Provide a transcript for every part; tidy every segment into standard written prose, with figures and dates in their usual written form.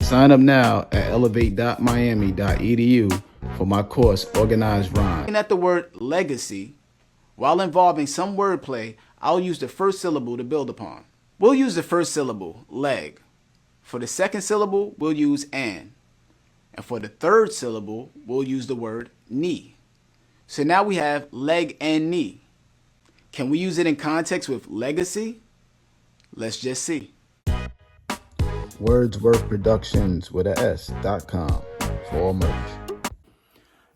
Sign up now at elevate.miami.edu for my course, Organized Rhyme. Looking at the word legacy, while involving some wordplay, I'll use the first syllable to build upon. We'll use the first syllable, leg. For the second syllable, we'll use an. And for the third syllable, we'll use the word knee. So now we have leg and knee. Can we use it in context with legacy? Let's just see. Wordsworth Productions with a S.com for all merch.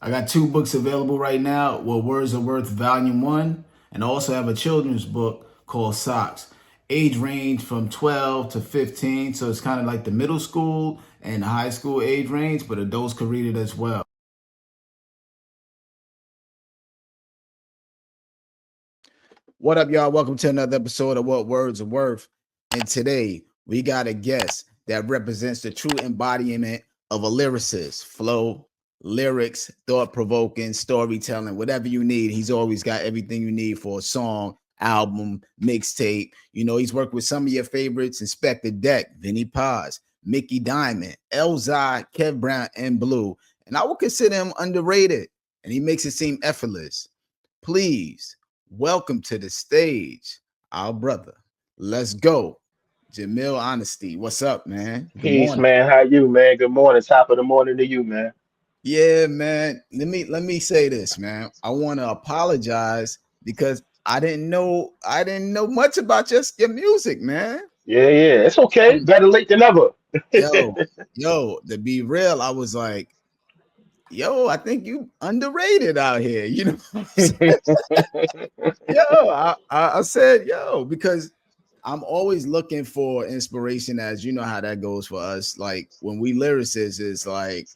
I got 2 books available right now. Well, Words Are Worth Volume 1, and I also have a children's book called Socks. Age range from 12 to 15, so it's kind of like the middle school and high school age range, but adults can read it as well. What up, y'all? Welcome to another episode of What Words Are Worth. And today we got a guest that represents the true embodiment of a lyricist. Flow, lyrics, thought-provoking, storytelling, whatever you need. He's always got everything you need for a song, album, mixtape. You know, he's worked with some of your favorites: Inspectah Deck, Vinnie Paz, Mickey Diamond, Elzai, Kev Brown, and Blue. And I would consider him underrated, and he makes it seem effortless. Please welcome to the stage our brother. Let's go, Jamil Honesty. What's up, man? Good Peace, morning. man. How you, man? Good morning. Top of the morning to you, man. Yeah, man. Let me say this, man. I want to apologize because I didn't know much about just your music, man. Yeah. It's okay. Um, Better late than never. yo, to be real, I was like, yo, I think you underrated out here. You know what I'm saying? Yo, I said, yo, because I'm always looking for inspiration, as you know how that goes for us. Like when we lyricists, it's like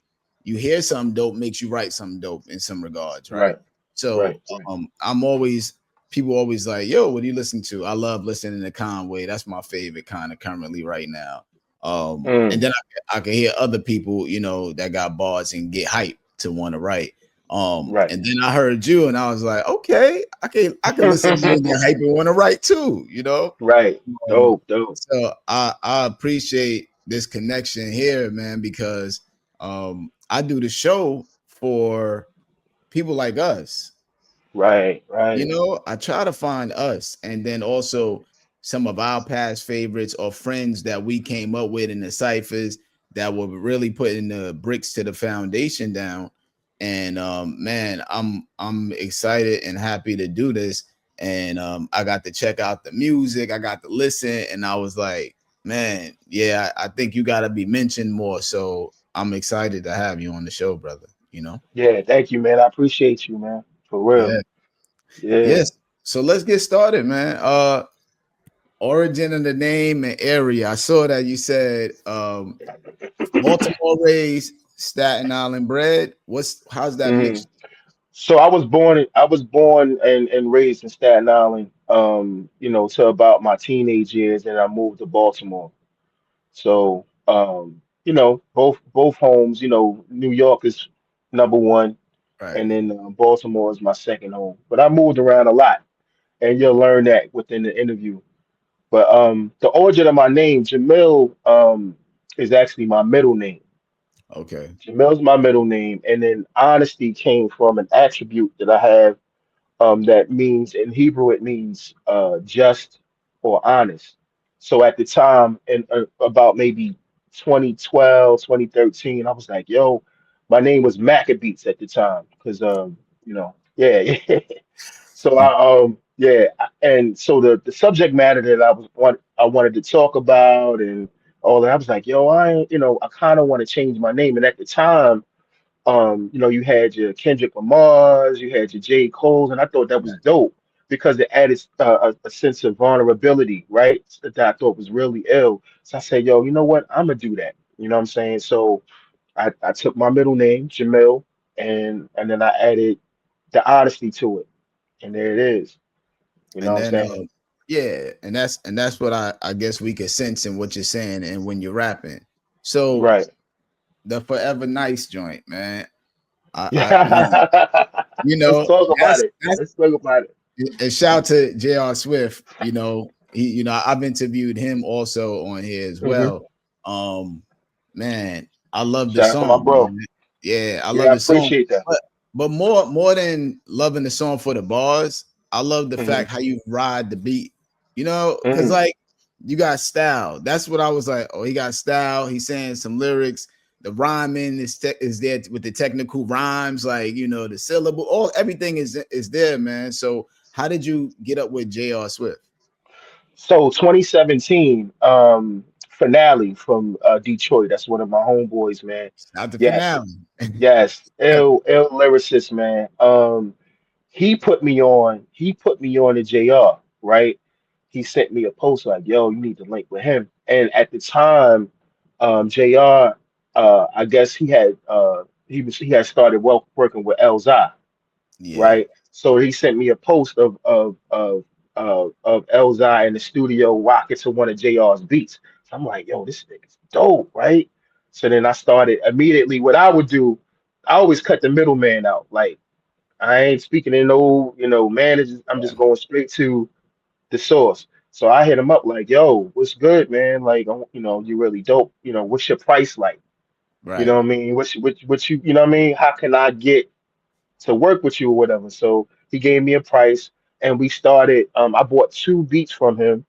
you hear something dope, makes you write something dope in some regards, right? Right, So right, right. I'm always people always like, yo, what do you listen to? I love listening to Conway. That's my favorite kind of currently right now. And Mm, then I can hear other people, you know, that got bars and get hyped to want to write. right. And then I heard you, and I was like, okay, I can listen to you and get hype and want to write too, you know. Right. Um, Dope. so I appreciate this connection here, man, because I do the show for people like us. You Right. know, I try to find us, and then also some of our past favorites or friends that we came up with in the ciphers that were really putting the bricks to the foundation down. And man, I'm excited and happy to do this. And I got to check out the music, I got to listen, and I was like, man, yeah, I think you got to be mentioned more. So I'm excited to have you on the show, brother. You know, Yeah, thank you, man. I appreciate you, man. For real. yeah, Yeah. yes. So let's get started, man. Origin of the name and area. I saw that you said Baltimore raised, Staten Island bred. How's that Mm. mixed? So I was born and raised in Staten Island, till about my teenage years, and I moved to Baltimore. So, both homes, New York is number one, Right. and then Baltimore is my second home. But I moved around a lot, and you'll learn that within the interview. But the origin of my name, Jamil, is actually my middle name. Okay. Jamil's my middle name, and then honesty came from an attribute that I have, that means in Hebrew it means just or honest. So at the time, in about maybe 2012, 2013, I was like, yo, my name was Maccabees at the time because yeah. So and so the subject matter that I wanted to talk about and all that, I was like, yo, I kind of want to change my name. And at the time, you had your Kendrick Lamar's, you had your J. Cole's, and I thought that was dope because it added a sense of vulnerability, right? That I thought was really ill. So I said, yo, you know what? I'm gonna do that. You know what I'm saying? So I took my middle name, Jamil, and then I added the honesty to it, and there it is. You know And what I'm then saying? yeah, and that's what I guess we could sense in what you're saying and when you're rapping. So Right. the Forever Nice joint, man. I Yeah. you Let's know, talk about it. that's Let's talk about it. a shout to J.R. Swift. You know, I've interviewed him also on here as Hmm. well. Um, Man, I love the Shout out to my song, bro. man. Yeah, I Yeah, love I the song. appreciate that. But more than loving the song for the bars, I love the Hmm. fact how you ride the beat. You know, because Hmm. like you got style. That's what I was like. Oh, he got style. He's saying some lyrics. The rhyming is there with the technical rhymes, like the syllable. All everything is there, man. So how did you get up with J.R. Swift? So 2017 finale from Detroit. That's one of my homeboys, man. Out the Yes, finale. yes, ill lyricist, man. He put me on to JR, right? He sent me a post like, yo, you need to link with him. And at the time, JR, I guess he had started working with Elzai, Yeah, right? So he sent me a post of Elzai in the studio rocking to one of JR's beats. So I'm like, yo, this nigga's dope, right? So then I started immediately. What I would do, I always cut the middleman out. Like I ain't speaking in no, managers. I'm just going straight to the source. So I hit him up like, yo, what's good, man? Like, you really dope. What's your price like? You know right, what I mean? What you, you know what I mean? How can I get to work with you or whatever? So he gave me a price and we started. I bought two beats from him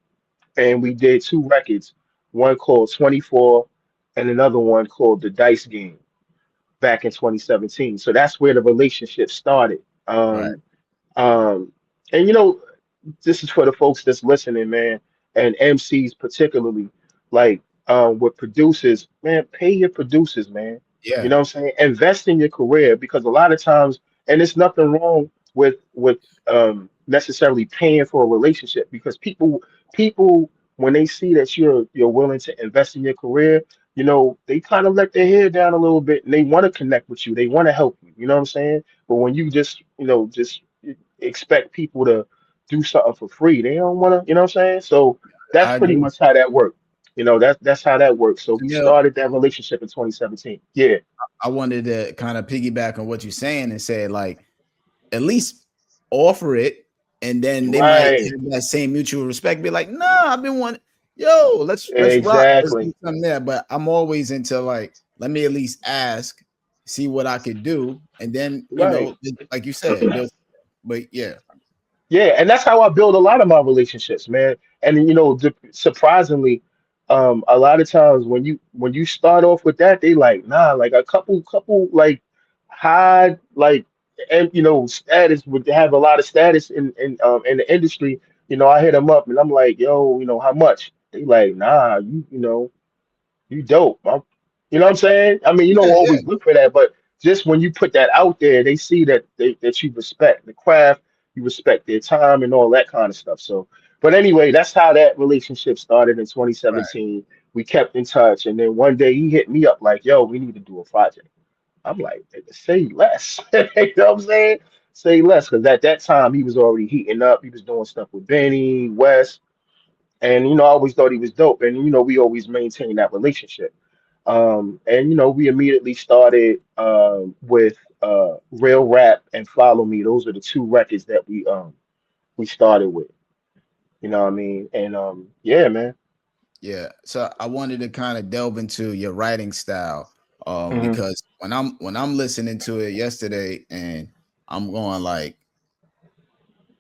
and we did two records, one called 24 and another one called The Dice Game back in 2017. So that's where the relationship started. right. Um, and this is for the folks that's listening, man, and MCs particularly. Like with producers, man, pay your producers, man. You Yeah, know what I'm saying? Invest in your career because a lot of times, and there's nothing wrong with necessarily paying for a relationship because people when they see that you're willing to invest in your career, they kind of let their hair down a little bit and they want to connect with you. They want to help you. You know what I'm saying? But when you just expect people to do something for free. They don't want to, you know what I'm saying? So that's I pretty agree. much how that worked. That's how that works. So we Jamil, started that relationship in 2017. Yeah, I wanted to kind of piggyback on what you're saying and say, like, at least offer it, and then they might right. have that same mutual respect. Be like, nah, I've been wanting, yo, let's rock, let's do Exactly. something there. But I'm always into like, let me at least ask, see what I could do, and then Right. like you said, build. But yeah, Yeah, and that's how I build a lot of my relationships, man. And surprisingly, a lot of times when you start off with that, they like, nah, like a couple like high like and status would have a lot of status in the industry. I hit them up and I'm like, yo, how much? They like, nah, you dope. You know what I'm saying? I mean, you don't yeah, yeah. always look for that, but just when you put that out there, they see that you respect the craft, you respect their time and all that kind of stuff. So, but anyway, that's how that relationship started in Right. 2017. We kept in touch, and then one day he hit me up like, "Yo, we need to do a project." I'm like, "Nigga, say less." You know what I'm saying? Say less, because at that time he was already heating up. He was doing stuff with Benny West, and I always thought he was dope. And we always maintained that relationship. And we immediately started with Real Rap and Follow Me. Those are the two records that we started with. You know what I mean? And yeah, man. Yeah. So I wanted to kind of delve into your writing style. Hmm. Because when I'm listening to it yesterday and I'm going like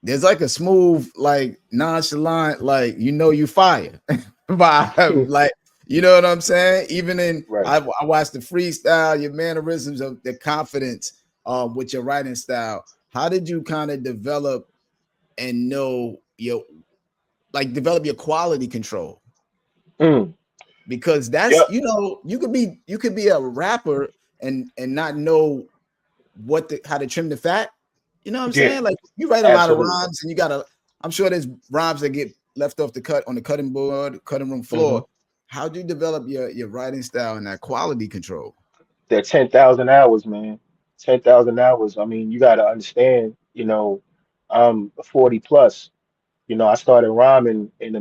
there's like a smooth, like nonchalant, like you fire vibe. Like, you know what I'm saying? Even in Right. I watched the freestyle, your mannerisms of the confidence with your writing style. How did you kind of develop and know your develop your quality control? Mm. Because that's Yep. you could be a rapper and not know how to trim the fat. You know what I'm Yeah. saying? Like you write a lot of Absolutely. rhymes and I'm sure there's rhymes that get left off the cut on the cutting board, cutting room Hmm. floor. How do you develop your writing style and that quality control? That 10,000 hours, man. 10,000 hours. I mean, you got to understand. I'm 40 plus. I started rhyming in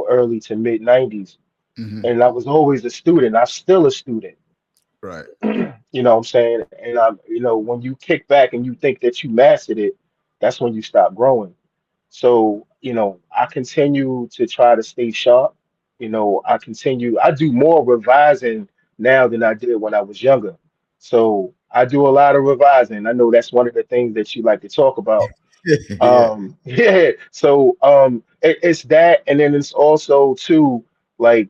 early to mid 90s. Hmm. And I was always a student. I'm still a student. Right. You know what I'm saying? And when you kick back and you think that you mastered it, that's when you stop growing. So, I continue to try to stay sharp. I continue. I do more revising now than I did when I was younger. So I do a lot of revising. I know that's one of the things that you like to talk about. Yeah. Yeah. So it's that, and then it's also too like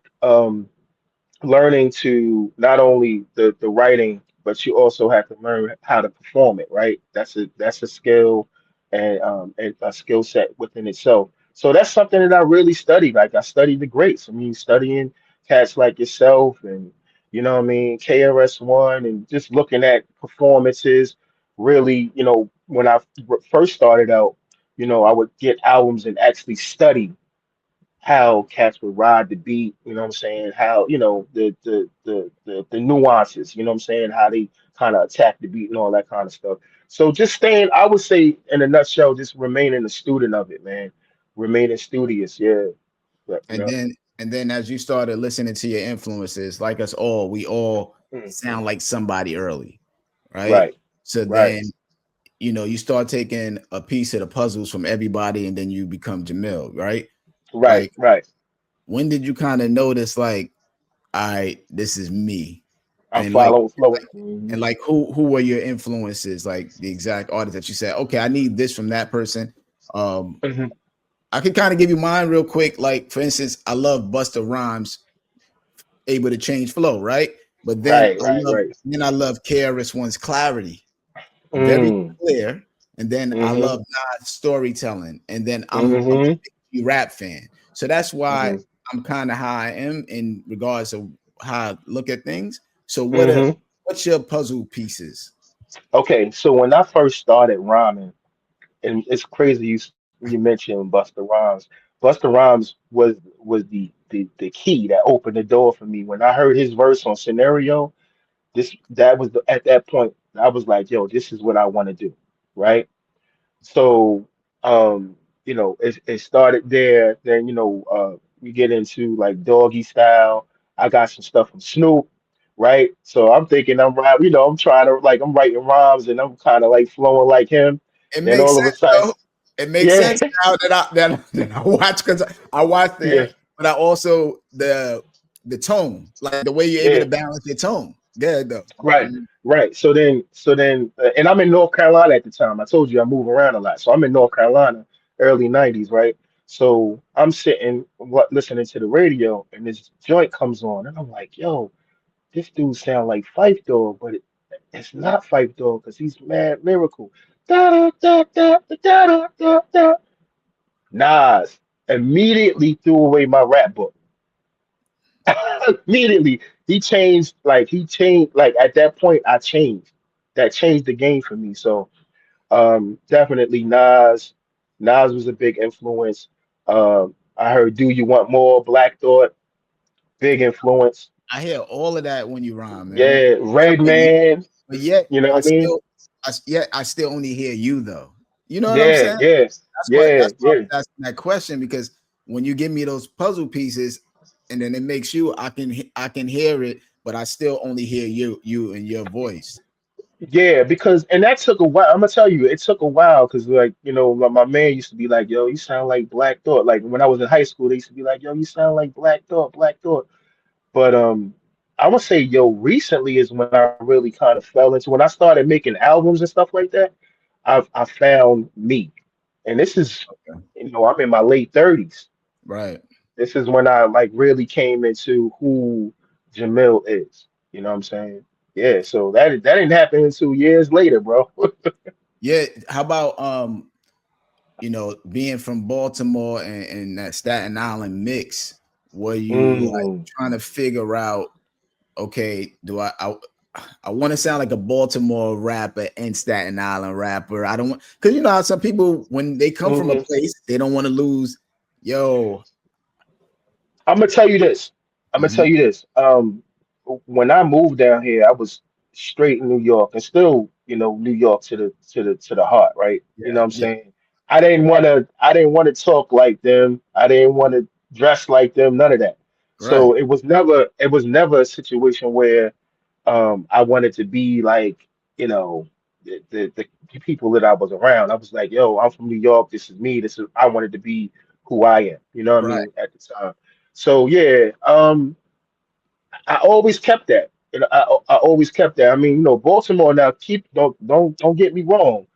learning to not only the writing, but you also have to learn how to perform it, right? That's a skill and a skill set within itself. So that's something that I really studied. Like I studied the greats. I mean, studying cats like yourself and what I mean, KRS-One, and just looking at performances. Really, when I first started out, I would get albums and actually study how cats would ride the beat, you know what I'm saying? How, the nuances, you know what I'm saying? How they kind of attack the beat and all that kind of stuff. So just staying, I would say in a nutshell, just remaining a student of it, man. Remaining studious, yeah. Yeah, And yeah. then as you started listening to your influences, like us all, we all Mm, sound like somebody early, right? right, So right, then you start taking a piece of the puzzles from everybody, and then you become Jamil, right? right, Like, right. when did you kind of notice, like, all right, this is me? I'm And like, following, flowing. and like, who were your influences? Like the exact artist that you said, okay, I need this from that person. Um, Hmm. I can kind of give you mine real quick. Like, for instance, I love Busta Rhymes, able to change flow, right? But Right, right, right. I love KRS One's clarity, very Mm, clear. And then I mm-hmm, love Nas storytelling. And then I'm a mm-hmm, big rap fan. So that's why mm-hmm, I'm kind of how I am in regards to how I look at things. So mm-hmm. what's your puzzle pieces? Okay, so when I first started rhyming, and it's crazy you mentioned Busta Rhymes. Busta Rhymes was the key that opened the door for me. When I heard his verse on Scenario, at that point I was like, yo, this is what I want to do, right? So it started there. Then we get into like doggy style. I got some stuff from Snoop, right? So I'm thinking I'm right, I'm trying to like I'm writing rhymes and I'm kind of like flowing like him. It Then makes all of a sense, sudden, though. It makes yeah, sense now that I watch, because I watch yeah, there, but I also the tone, like the way you're able yeah, to balance your tone. Good though. right, Mhm. right. And I'm in North Carolina at the time. I told you I move around a lot, so I'm in North Carolina, early '90s, right? So I'm sitting, listening to the radio, and this joint comes on, and I'm like, yo, this dude sound like Fife Dog, but it's not Fife Dog because he's mad lyrical. Da, da, da, da, da, da, da, da. Nas immediately threw away my rap book. Immediately, he changed, at that point I changed. That changed the game for me. So definitely Nas was a big influence. I heard Do You Want More, Black Thought, big influence. I hear all of that when you rhyme, man. Yeah, Red But yet, Man, but yet you know I what I mean? still, I still only hear you though. You know what I'm Yeah, saying? yeah, yeah, That's why I yeah. was asking that question, because when you give me those puzzle pieces, and then it makes you, I can hear it, but I still only hear you and your voice. Yeah, because and that took a while. I'm gonna tell you, it took a while because like my man used to be like, "Yo, you sound like Black Thought." Like when I was in high school, they used to be like, "Yo, you sound like Black Thought, Black Thought." But I would say, yo, recently is when I really kind of fell into when I started making albums and stuff like that. I found me, and this is, Okay. I'm in my late 30s. Right. This is when I like really came into who Jamil is. You know what I'm saying? Yeah. So that didn't happen until years later, bro. Yeah. How about being from Baltimore and that Staten Island mix? Were you like Mm. trying to figure out, okay, do I want to sound like a Baltimore rapper and Staten Island rapper? I don't want, because you know how some people, when they come from a Hmm. place, they don't want to lose. Yo. I'm gonna tell you this. I'm gonna tell Mhm. you this. When I moved down here, I was straight in New York, and still, New York to the heart, right? You know Yeah. what I'm Yeah. saying? I didn't want to talk like them. I didn't want to dress like them. None of that. Right. So it was never a situation where I wanted to be like, the people that I was around. I was like, yo, I'm from New York. This is me. I wanted to be who I am. You know what I Right. mean? At the time. So yeah, I always kept that. And I always kept that. I mean, Baltimore now keep don't get me wrong.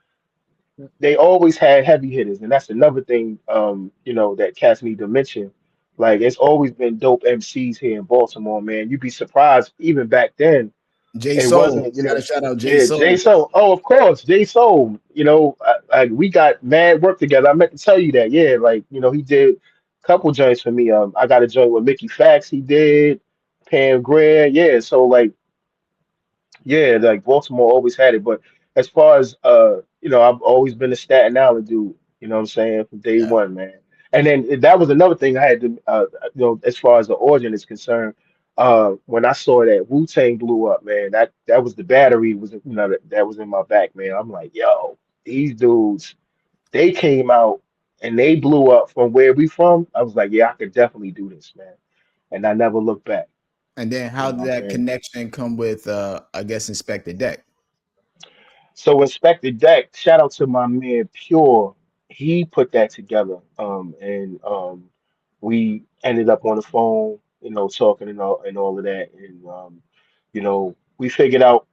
They always had heavy hitters, and that's another thing that cats need to mention. Like it's always been dope MCs here in Baltimore, man. You'd be surprised even back then. J It Soul. wasn't, Gotta shout out J yeah, J Soul. Soul. Oh, of course, J Soul. We got mad work together. I meant to tell you that. Yeah, like he did a couple joints for me. I got a joint with Mickey Fax. He did Pam Grier. Yeah, so like yeah, like Baltimore always had it. But as far as I've always been a Staten Island dude. You know what I'm saying from day Yeah. one, man. And then that was another thing I had to, as far as the origin is concerned. When I saw that Wu Tang blew up, man, that was the battery was that was in my back, man. I'm like, yo, these dudes, they came out and they blew up from where we from. I was like, yeah, I could definitely do this, man. And I never looked back. And then You how know did what I'm that saying? connection come with I guess Inspector Deck? So Inspector Deck, shout out to my man Pure. He put that together. And we ended up on the phone, talking and all of that. And we figured out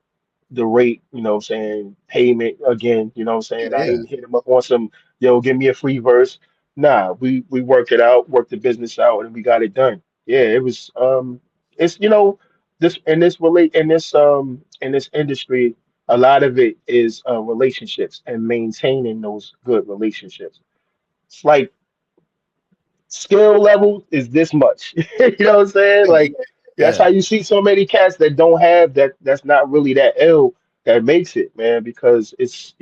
the rate, what I'm saying, payment again, what I'm Yeah, saying. I yeah. didn't hit him up on some, give me a free verse. Nah, we worked it out, worked the business out, and we got it done. Yeah, it was it's in this industry, a lot of it is relationships and maintaining those good relationships. It's like skill level is this much. You know what I'm saying? Like that's how Yeah. you see so many cats that don't have that. That's not really that ill that makes it, man. Because it's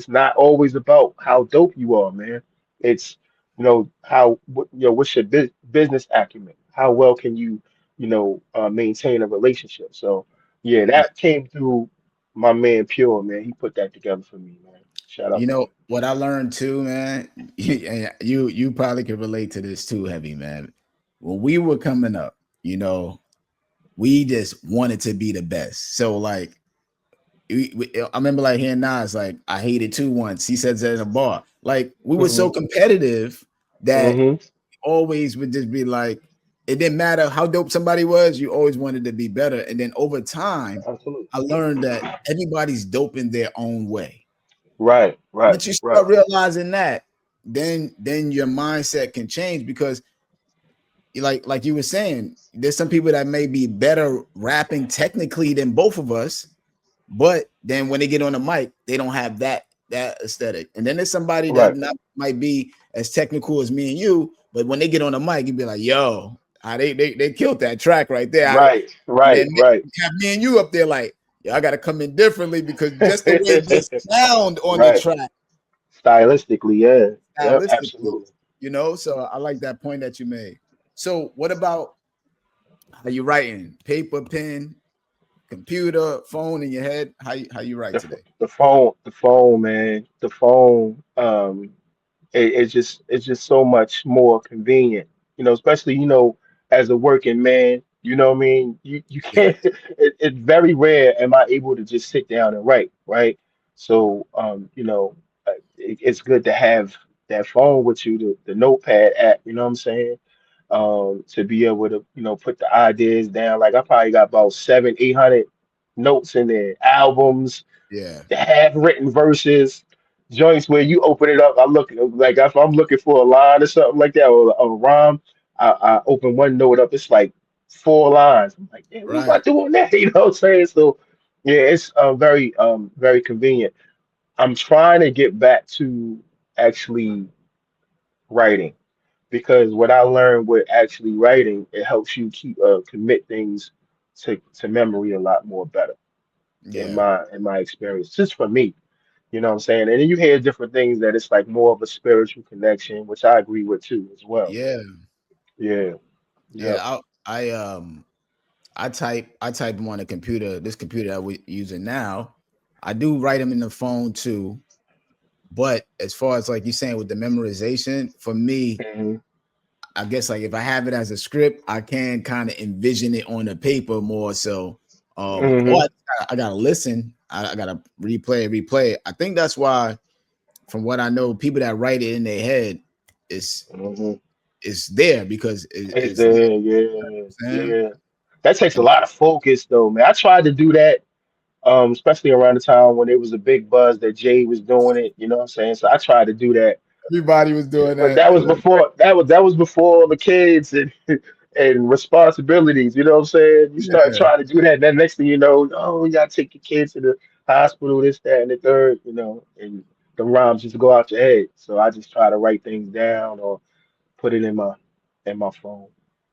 not always about how dope you are, man. It's what's your business acumen? How well can you maintain a relationship? So yeah, that came through my man Pure, man. He put that together for me, man. Shout out You to know him. what I learned too, man. And you probably could relate to this too, heavy man. When we were coming up, we just wanted to be the best. So like, I remember like hearing Nas like, "I hated two once." He said that in a bar. Like we were so Hmm. competitive that Hmm. always would just be like, it didn't matter how dope somebody was. You always wanted to be better. And then over time, Absolutely. I learned that everybody's dope in their own way. Right, right, Once you right, start realizing that, then your mindset can change because like you were saying, there's some people that may be better rapping technically than both of us, but then when they get on the mic, they don't have that aesthetic. And then there's somebody that right, not might be as technical as me and you, but when they get on the mic, you'd be like, yo, they killed that track right there. right, And then right, right. have me and you up there like, yeah, I gotta come in differently because just the way they sound on the Right. track Stylistically, yeah. Yep, stylistically, absolutely. So I like that point that you made. So what about how you writing? Paper, pen, computer, phone in your head? How you write today? The phone, man. The phone, it's just so much more convenient, especially, as a working man, you know what I mean? You Yeah, can't it's very rare am I able to just sit down and write, right? So it's good to have that phone with you, the notepad app, you know what I'm saying? To be able to, put the ideas down. Like I probably got about 700, 800 notes in there, albums, yeah, the half-written verses, joints where you open it up. I look like if I'm looking for a line or something like that, or a rhyme, I open one note up. It's like 4 lines. I'm like, damn, what am I right. doing that? You know what I'm saying? So, yeah, it's very convenient. I'm trying to get back to actually writing because what I learned with actually writing, it helps you commit things to memory a lot more better in Yeah, my experience. Just for me. You know what I'm saying? And then you hear different things that it's like more of a spiritual connection, which I agree with too as well. yeah, Yeah. yeah. Yep. I type them on a computer. This computer that we're using now, I do write them in the phone too. But as far as like you saying with the memorization, for me, Hmm. I guess like if I have it as a script, I can kind of envision it on the paper more so. Or Hmm. I gotta listen. I gotta replay it. I think that's why, from what I know, people that write it in their head is Hmm. it's there because It's it's there. there, You know yeah, what I'm saying? yeah. That takes a And lot of focus, though, man. I tried to do that, especially around the time when it was a big buzz that Jay was doing it. You know what I'm saying? So I tried to do that, everybody was doing but that. that was before that was before the kids and responsibilities. You know what I'm saying? You start Yeah. trying to do that, and then next thing you know, oh, you gotta take your kids to the hospital, this, that, and the third. And the rhymes just go out your head. So I just try to write things down or put it in my phone.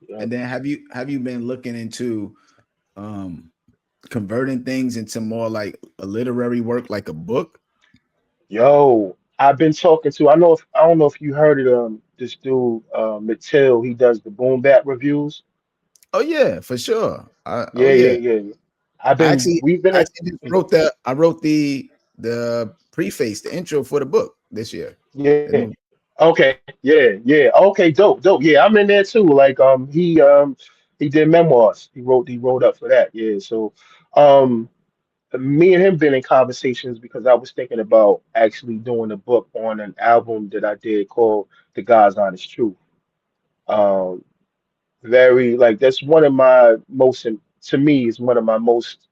Yeah. And then have you been looking into um converting things into more like a literary work, like a book? Yo, I've been talking to. I don't know if you heard of this dude, Mattel. He does the boom bap reviews. Oh yeah, for sure. Oh Yeah, yeah, yeah. yeah. I've I been. actually We've been. I actually just wrote the I wrote the preface, the intro for the book this year. The Yeah. new Okay. Yeah. Yeah. Okay. Dope. Dope. Yeah, I'm in there too. Like he did memoirs. He wrote up for that. Yeah. So um me and him been in conversations because I was thinking about actually doing a book on an album that I did called The God's Honest Truth. Um very like that's one of my most to me is one of my most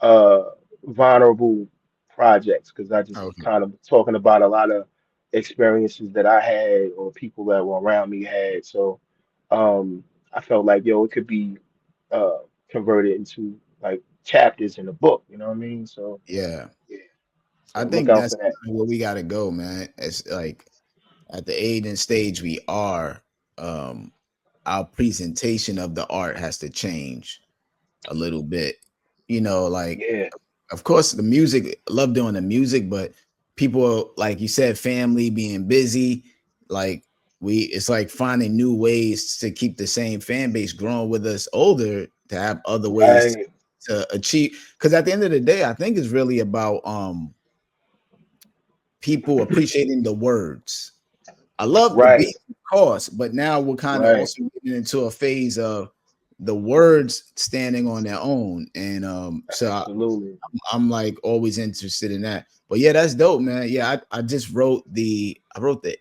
uh vulnerable projects because I just Okay. kind of talking about a lot of experiences that I had or people that were around me had. So I felt like yo it could be uh converted into like chapters in a book, you know what I mean? So Yeah. yeah, I so look think out that's for that. where we gotta go, man. It's like at the age and stage we are, um, our presentation of the art has to change a little bit. Like Yeah, of course the music, love doing the music, but people like you said, family being busy, like it's like finding new ways to keep the same fan base growing with us older to have other ways right, to achieve. Because at the end of the day, I think it's really about people appreciating the words. I love the right, beat, of course, but now we're kind of right. also getting into a phase of the words standing on their own. And Absolutely. I'm like always interested in that. But yeah, that's dope, man. Yeah, I just wrote the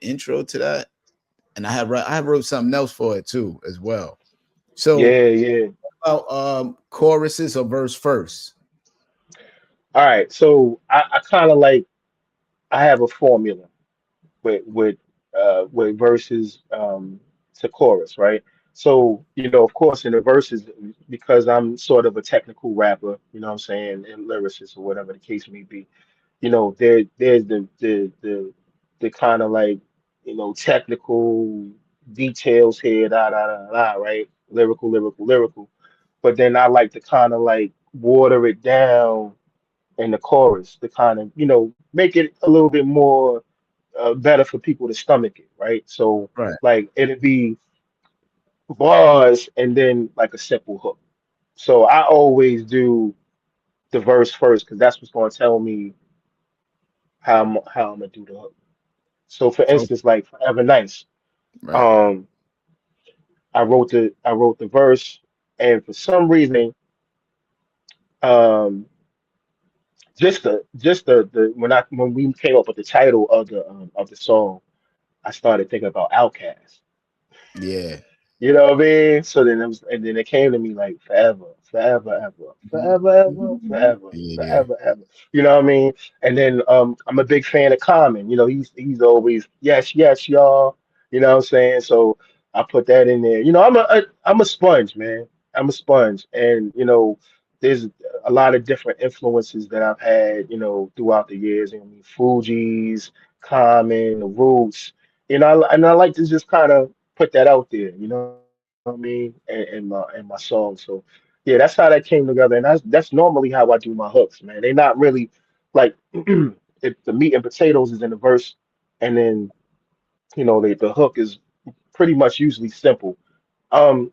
intro to that, and I wrote something else for it too as well. So Yeah, yeah. about choruses or verse first. All right. So I kind of like I have a formula with verses to chorus, right? So, of course, in the verses, because I'm sort of a technical rapper, you know what I'm saying, and lyricist or whatever the case may be, there's the kind of like, technical details here, da da da da, right? Lyrical, lyrical, lyrical. But then I like to kind of like water it down in the chorus to kind of, make it a little bit more better for people to stomach it, right? So Right. like it'd be bars and then like a simple hook. So I always do the verse first because that's what's going to tell me how I'm gonna do the hook. So for Oh, instance, like Forever Nice, right. um, I wrote the verse, and for some reason, um, just the when we came up with the title of the song, I started thinking about Outkast. Yeah. You know what I mean? So then and then it came to me like forever, forever, ever, Mhm. forever, ever, forever, Yeah. forever, ever. You know what I mean? And then I'm a big fan of Common. He's always yes, yes, y'all. You know what I'm saying? So I put that in there. I'm a sponge, man. I'm a sponge, and there's a lot of different influences that I've had, throughout the years. Fuji's, Common, the Roots. And I like to just kind of put that out there, you know what I mean, and my song. So yeah, that's how that came together, and that's normally how I do my hooks, man. They not really like if the meat and potatoes is in the verse, and then the hook is pretty much usually simple. And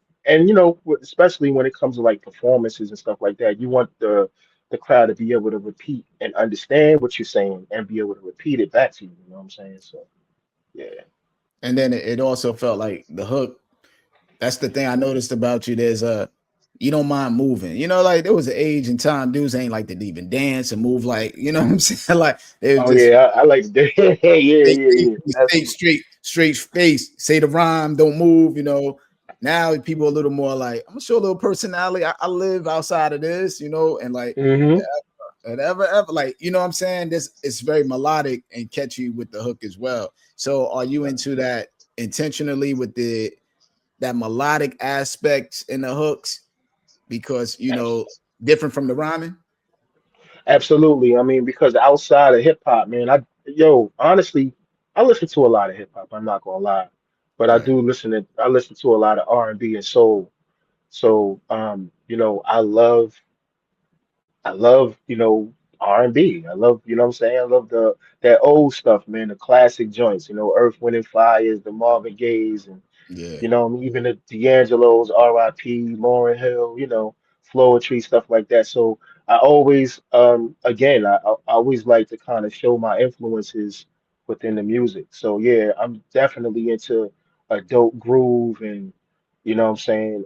especially when it comes to like performances and stuff like that, you want the crowd to be able to repeat and understand what you're saying and be able to repeat it back to you. You know what I'm saying? So yeah. And then it also felt like the hook. That's the thing I noticed about you. There's a you don't mind moving. Like there was an age and time dudes ain't like to even dance and move like, you know what I'm saying? Like they were Oh just yeah, I like that. Yeah, yeah, stay, yeah. stay Absolutely. straight straight face, say the rhyme, don't move. Now people are a little more like, I'm gonna show a little personality. I live outside of this, and like Hmm. and ever like, what I'm saying, this it's very melodic and catchy with the hook as well. So are you into that intentionally with the that melodic aspects in the hooks because different from the rhyming? Absolutely. I mean, because outside of hip hop, man, honestly, I listen to a lot of hip hop. I'm not gonna lie, but Right. I listen to a lot of R&B and soul. So, I love, R&B. I love, you know what I'm saying? I love that old stuff, man, the classic joints, Earth, Wind and Fires, the Marvin Gaye's, and Yeah. I mean, even the D'Angelo's, R.I.P., Lauryn Hill, Floetry, stuff like that. So I always, again, I always like to kind of show my influences within the music. So yeah, I'm definitely into a dope groove and, what I'm saying,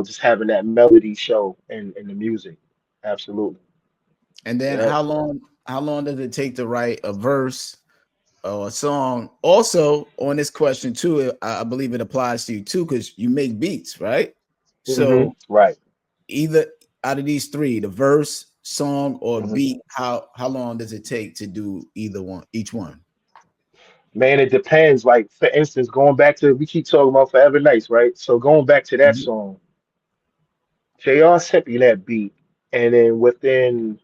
just having that melody show in the music. Absolutely. And then Yeah. how long does it take to write a verse or a song? Also, on this question too, I believe it applies to you too because you make beats, right? So Right. either out of these three, the verse, song, or Hmm. beat, how long does it take to do either one, each one? Man, it depends. Like, for instance, going back to, we keep talking about Forever Nights, right? So going back to that Mhm. song, JR sent me that beat, and then within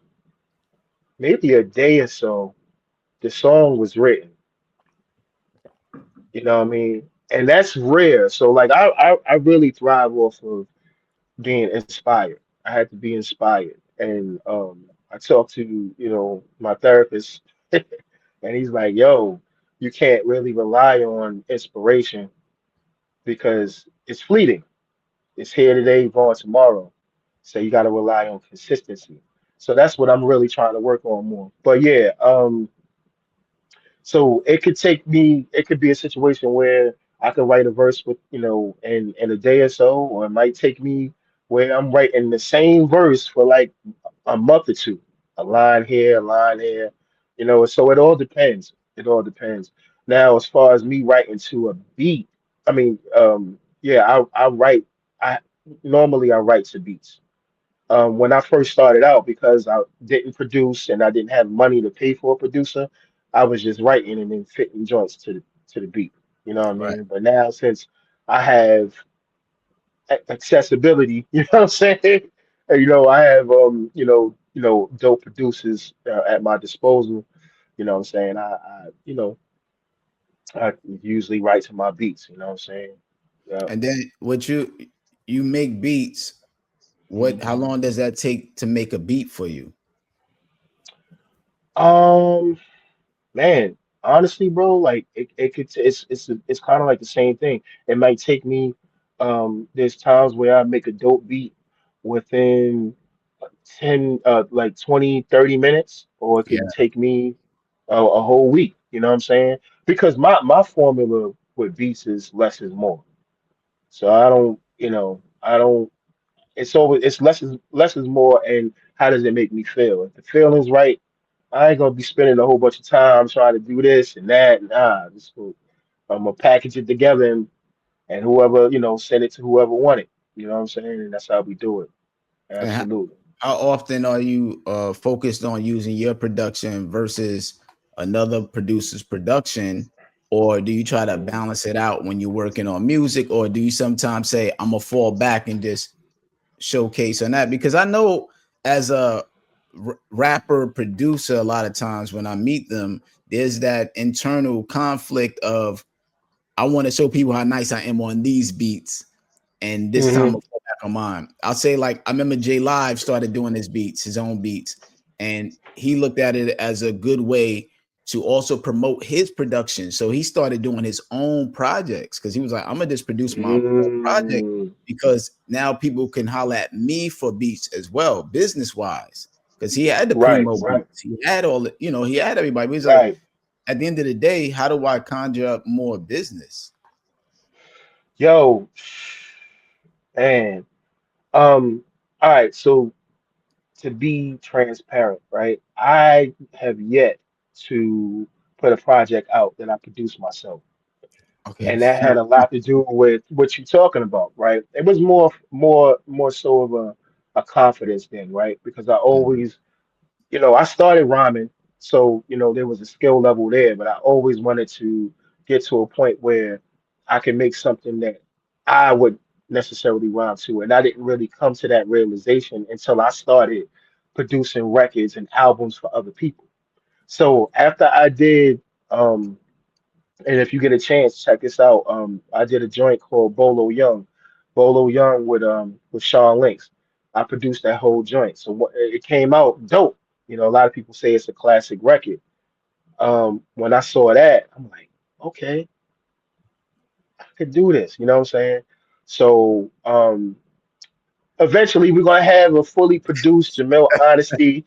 maybe a day or so, the song was written. You know what I mean? And that's rare. So like I really thrive off of being inspired. I had to be inspired. And I talked to, my therapist, and he's like, yo, you can't really rely on inspiration because it's fleeting. It's here today, gone tomorrow. So you got to rely on consistency. So that's what I'm really trying to work on more. But yeah, so it could be a situation where I could write a verse with, in a day or so, or it might take me where I'm writing the same verse for like a month or two, a line here, a line here, so it all depends. It all depends. Now, as far as me writing to a beat, I mean, yeah, I normally I write to beats. When I first started out, because I didn't produce and I didn't have money to pay for a producer, I was just writing and then fitting joints to the beat. You know what I Right. mean? But now since I have accessibility, you know what I'm saying? And, I have dope producers at my disposal. You know what I'm saying? I usually write to my beats. You know what I'm saying? Yeah. And then what you make beats. Mhm. How long does that take to make a beat for you? Um. Man, honestly, bro, like it could it's kind of like the same thing. It might take me there's times where I make a dope beat within 10 like 20, 30 minutes, or it could Yeah. take me a whole week, you know what I'm saying? Because my formula with beats is less is more. So I don't it's less is more, and how does it make me feel? If the feeling's right, I ain't gonna be spending a whole bunch of time trying to do this and that. Nah, I'm gonna package it together and whoever, send it to whoever want it. You know what I'm saying? And that's how we do it. And Absolutely. how often are you focused on using your production versus another producer's production? Or do you try to Mhm. balance it out when you're working on music? Or do you sometimes say, I'm gonna fall back and just showcase on that? Because I know as a rapper producer, a lot of times when I meet them, there's that internal conflict of I want to show people how nice I am on these beats, and this time Hmm. I'll fall back on mine. I'll say, like, I remember J Live started doing his beats, his own beats, and he looked at it as a good way to also promote his production. So he started doing his own projects because he was like, I'm gonna just produce my own project Mm. because now people can holler at me for beats as well, business wise. Because he had the Right, primo right, beats, he had all the, he had everybody. But he's like, right. at the end of the day, how do I conjure up more business? Yo, man. All right, so to be transparent, right? I have yet to. put a project out that I produced myself. Okay. And that had a lot to do with what you're talking about, right? It was more so of a confidence thing, right? Because I Mhm. always, I started rhyming, so there was a skill level there, but I always wanted to get to a point where I can make something that I would necessarily rhyme to, and I didn't really come to that realization until I started producing records and albums for other people. So after I did, and if you get a chance, check this out. I did a joint called Bolo Young with Sean Links. I produced that whole joint, so it came out dope. A lot of people say it's a classic record. When I saw that, I'm like, okay, I could do this. You know what I'm saying? So eventually, we're gonna have a fully produced Jamil Honesty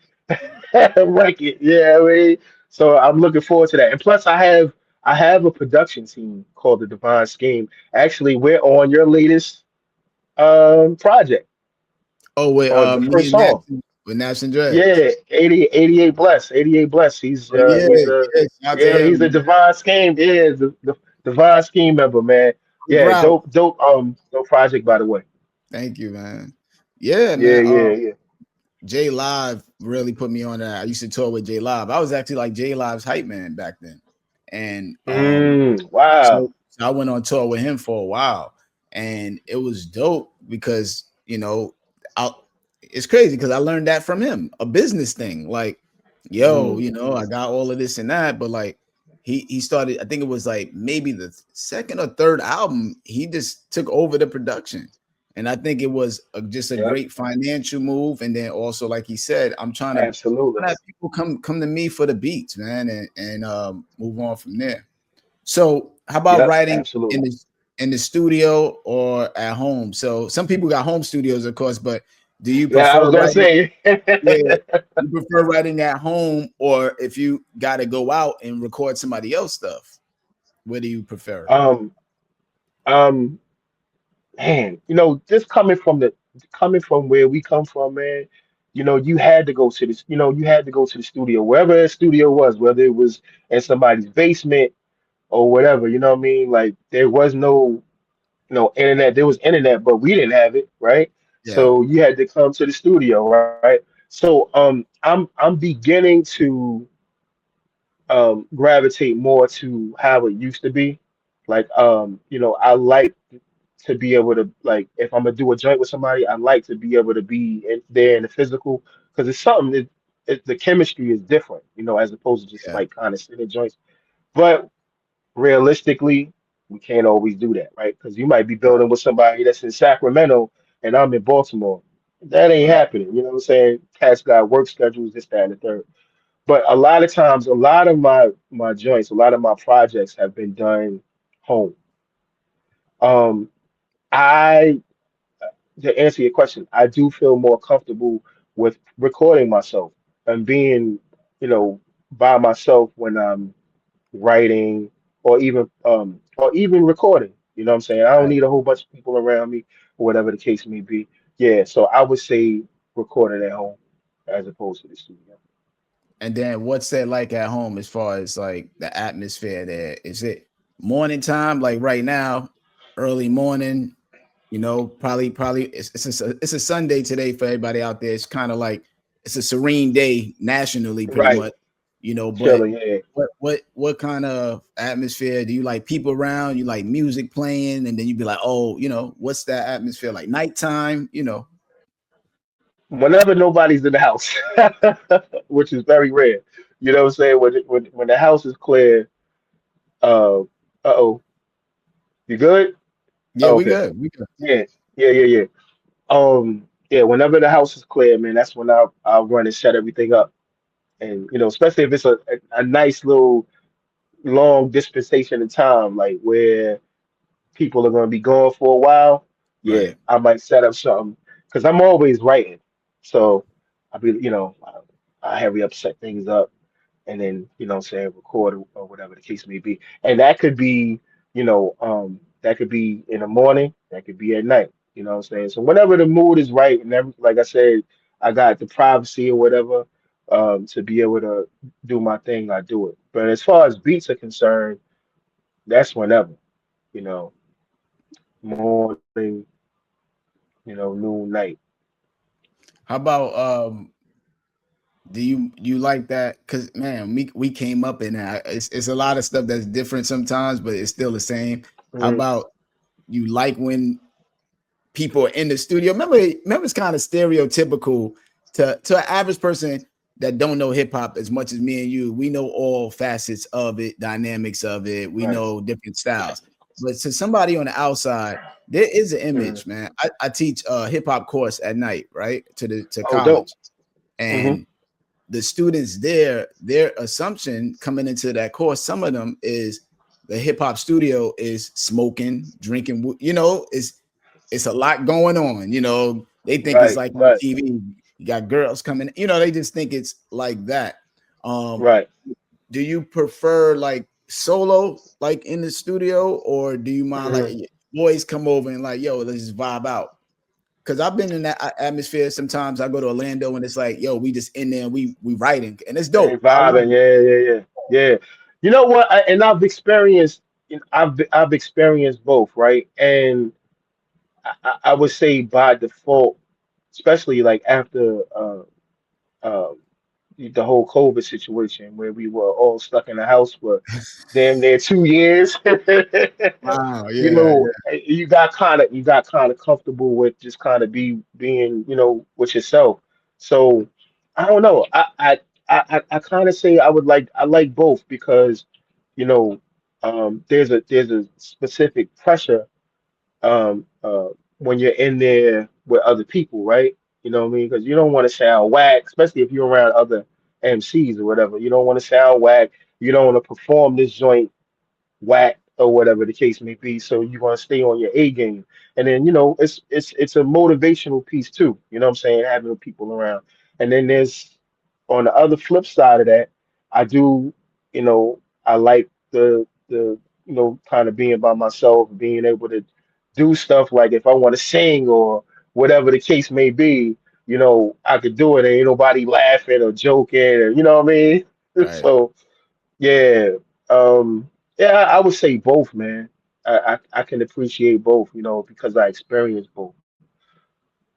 record. Yeah, I mean, so I'm looking forward to that. And plus, I have a production team called the Divine Scheme. Actually, we're on your latest project Oh, with on the me first and Nash, song. with Nash and Dreads. Yeah, 88 bless, 88 bless. He's Oh uh yeah, he's a yeah. Shout out to yeah, he's him. a Divine Scheme. Yeah, the Divine Scheme member, man. I'm Yeah, proud. dope project by the way. Thank you, man. Yeah, Yeah, man. yeah, yeah. J Live really put me on that. I used to tour with J Live. I was actually like J Live's hype man back then, and Wow. so I went on tour with him for a while, and it was dope because I it's crazy because I learned that from him, a business thing. Like, yo, Mm, I got all of this and that, but like he started. I think it was like maybe the second or third album. He just took over the production, and I think it was just a yep, great financial move. And then also, like he said, I'm trying to absolutely. have people come to me for the beats, man, and move on from there. So, how about Yep, writing in absolutely. the studio or at home? So, some people got home studios, of course, but do you Yeah, I was prefer gonna writing? say. Yeah, you prefer writing at home, or if you got to go out and record somebody else stuff, where do you prefer? um, um, man, just coming from where we come from, man. You had to go to this. You had to go to the studio, wherever the studio was, whether it was in somebody's basement or whatever. You know what I mean? Like there was no internet. There was internet, but we didn't have it, right? Yeah, So you had to come to the studio, right? So I'm beginning to gravitate more to how it used to be. Like I like to be able to, like, if I'm gonna do a joint with somebody, I like to be able to be there in the physical because it's something the chemistry is different, as opposed to just yeah, like kind of sitting joints. But realistically, we can't always do that, right? Because you might be right, building with somebody that's in Sacramento and I'm in Baltimore. That ain't right, happening. You know what I'm saying? Cats got work schedules, this, that, and the third. But a lot of times, a lot of my joints, a lot of my projects have been done home. Um, I To answer your question, I do feel more comfortable with recording myself and being, you know, by myself when I'm writing or even recording. You know what I'm saying? I don't right. need a whole bunch of people around me or whatever the case may be. Yeah, so I would say recording at home as opposed to the studio. And then what's that like at home as far as like the atmosphere there? Is it morning time, like right now, early morning? Probably it's a Sunday today for everybody out there. It's kind of like it's a serene day nationally, pretty Right. much. But Chilling, yeah. what kind of atmosphere do you like? People around, you like music playing, and then you'd be like, oh, what's that atmosphere like? Nighttime, Whenever nobody's in the house, which is very rare. You know what I'm saying? When the house is clear, uh-oh, you good? Yeah, Oh, we okay. good, we good. Yeah, yeah, yeah, yeah. Yeah, whenever the house is clear, man, that's when I'll run and set everything up. And especially if it's a nice little long dispensation of time, like where people are going to be gone for a while, yeah, Right. I might set up something because I'm always writing. So I hurry up, set things up, and then what I'm saying, record or whatever the case may be. And that could be, that could be in the morning, that could be at night. You know what I'm saying? So whenever the mood is right, and like I said, I got the privacy or whatever. to be able to do my thing, I do it. But as far as beats are concerned, that's whenever, you know, morning, noon, night. How about do you like that? Because man, we came up in that. It's a lot of stuff that's different sometimes, but it's still the same. How Mhm. about you like when people are in the studio? Remember, it's kind of stereotypical to an average person that don't know hip hop as much as me and you. We know all facets of it, dynamics of it. We Right. know different styles. But to somebody on the outside, there is an Mhm. image, man. I teach a hip hop course at night, right? To Oh, dope. college. Hmm. And the students there, their assumption coming into that course, some of them is the hip hop studio is smoking, drinking, it's a lot going on. They think it's Right, like on right, TV. You got girls coming, they just think it's like that. Um, right. do you prefer like solo, like in the studio, or do you mind like Hmm. boys come over and like, yo, let's just vibe out? Because I've been in that atmosphere. Sometimes I go to Orlando and it's like, yo, we just in there, and we writing, and it's Hey, dope. I love vibing. it. Yeah, yeah, yeah, yeah. You know what? And I've experienced both, right? And I would say by default, especially like after uh, the whole COVID situation where we were all stuck in the house for damn near 2 years. Wow, You yeah, know, you got kind of comfortable with just kind of being, with yourself. So I don't know. I kind of say I like both because, you know, there's a specific pressure when you're in there with other people, right? You know what I mean? Because you don't want to sound whack, especially if you're around other MCs or whatever. You don't want to sound whack. You don't want to perform this joint whack or whatever the case may be. So you want to stay on your A game. And then, it's a motivational piece too. You know what I'm saying? Having people around. And then there's on the other flip side of that, I do, I like the kind of being by myself, being able to do stuff like if I want to sing or whatever the case may be, I could do it. Ain't nobody laughing or joking, or you know what I mean? right. So yeah, yeah, I would say both, man. I can appreciate both, because I experienced both.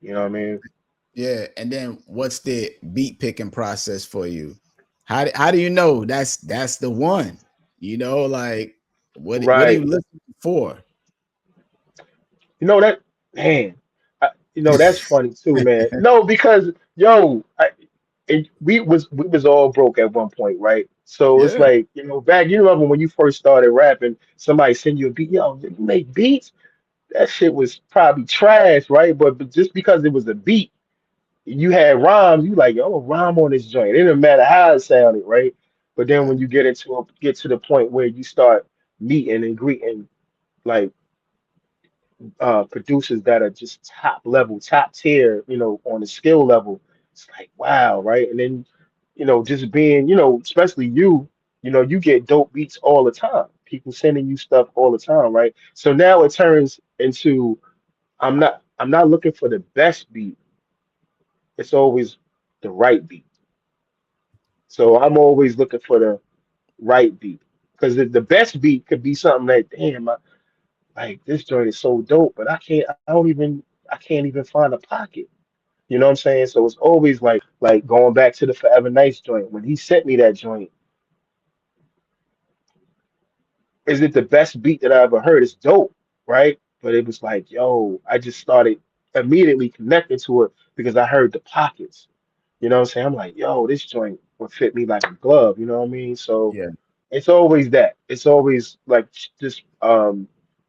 You know what I mean? Yeah, and then what's the beat picking process for you? How do you know that's the one? Like what are you Right. looking for? That man. That's funny too, man. No, because we was all broke at one point, right? So it's Yeah, like, back, you remember when you first started rapping, somebody send you a beat, yo, you make beats? That shit was probably trash, right? But just because it was a beat, you had rhymes, you like, yo, I'm gonna rhyme on this joint. It didn't matter how it sounded, right? But then right, when you get to the point where you start meeting and greeting like producers that are just top level, top tier, on the skill level, it's like wow, right? And then, just being, especially you get dope beats all the time. People sending you stuff all the time, right? So now it turns into I'm not looking for the best beat. It's always the right beat. So I'm always looking for the right beat because the best beat could be something that damn, like this joint is so dope, but I can't even find a pocket. You know what I'm saying? So it's always like going back to the Forever Nice joint. When he sent me that joint, is it the best beat that I ever heard? It's dope, right? But it was like, yo, I just started immediately connecting to it because I heard the pockets. You know what I'm saying? I'm like, yo, this joint would fit me like a glove. You know what I mean? So yeah. it's always that. It's always like just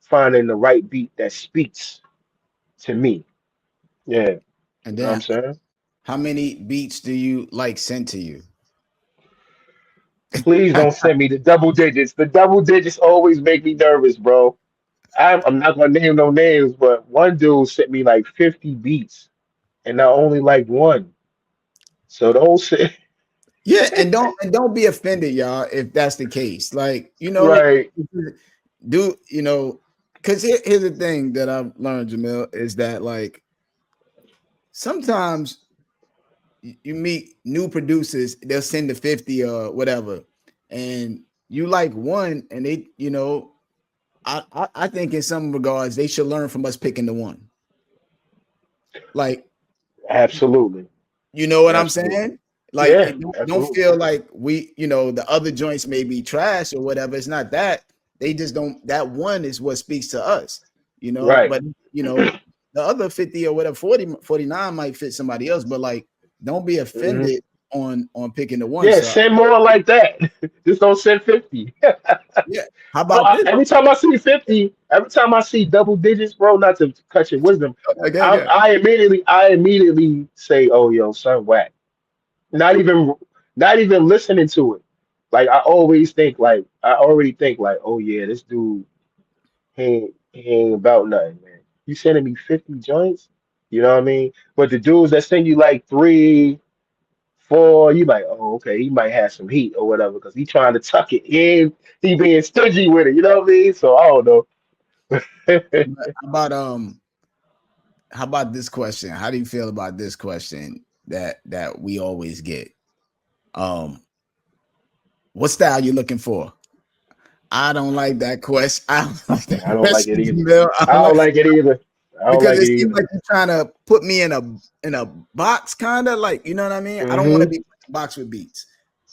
finding the right beat that speaks to me. Yeah, you And know what then I'm saying? how many beats do you like sent to you? Please don't send me the double digits. The double digits always make me nervous, bro. I'm not gonna name no names, but one dude sent me like 50 beats, and I only like one. So don't say Yeah, and don't be offended, y'all, if that's the case. Like, right. do because here's the thing that I've learned, Jamil, is that like sometimes you meet new producers, they'll send the 50 or whatever, and you like one, and they, I think in some regards they should learn from us picking the one. Like, Absolutely. you know what I'm Absolutely. saying? Like, Yeah, it don't absolutely. feel like we, the other joints may be trash or whatever. It's not that. They just don't, that one is what speaks to us, Right. but the other 50 or whatever, 40, 49 might fit somebody else, but like, don't be Hmm. offended on picking the one. Yeah, So send more like that. Just don't send 50. yeah. How Bro, about this? every time I see 50, every time I see double digits, bro, not to cut your wisdom, Okay. I immediately say, "Oh, yo, son, whack." Not even, not even listening to it. Like I already think like, "Oh yeah, this dude, he ain't about nothing, man." You sending me 50 joints, you know what I mean? But the dudes that send you like three, four, you like, oh, okay, he might have some heat or whatever because he trying to tuck it. He being stingy with it, you know what I mean? So I don't know. How about how about this question? How do you feel about this question that we always get? Um, what style you looking for? I don't like that question. I don't like that I don't like it question, either. Jamil. I I don't don't like, like it either. I don't because like it it seems either. like you're trying to put me in a box, kind of like, you know what I mean? I don't want to Hmm. be put in a box with beats.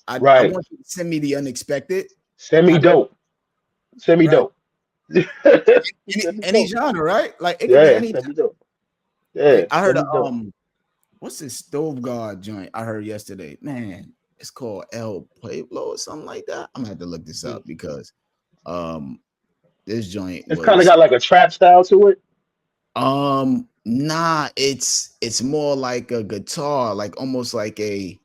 I Right. want you to send me the unexpected. Semi However, dope. Semi right? dope. Semi Any dope. genre, right? Like, it could be Yeah, any. semi dope. Yeah, Like, I heard semi dope. what's this Stove Guard joint I heard yesterday? Man, it's called El Pueblo or something like that. I'm gonna have to look this up because um this joint It's kind of was got like a trap style to it. nah, it's more like a guitar, like almost like a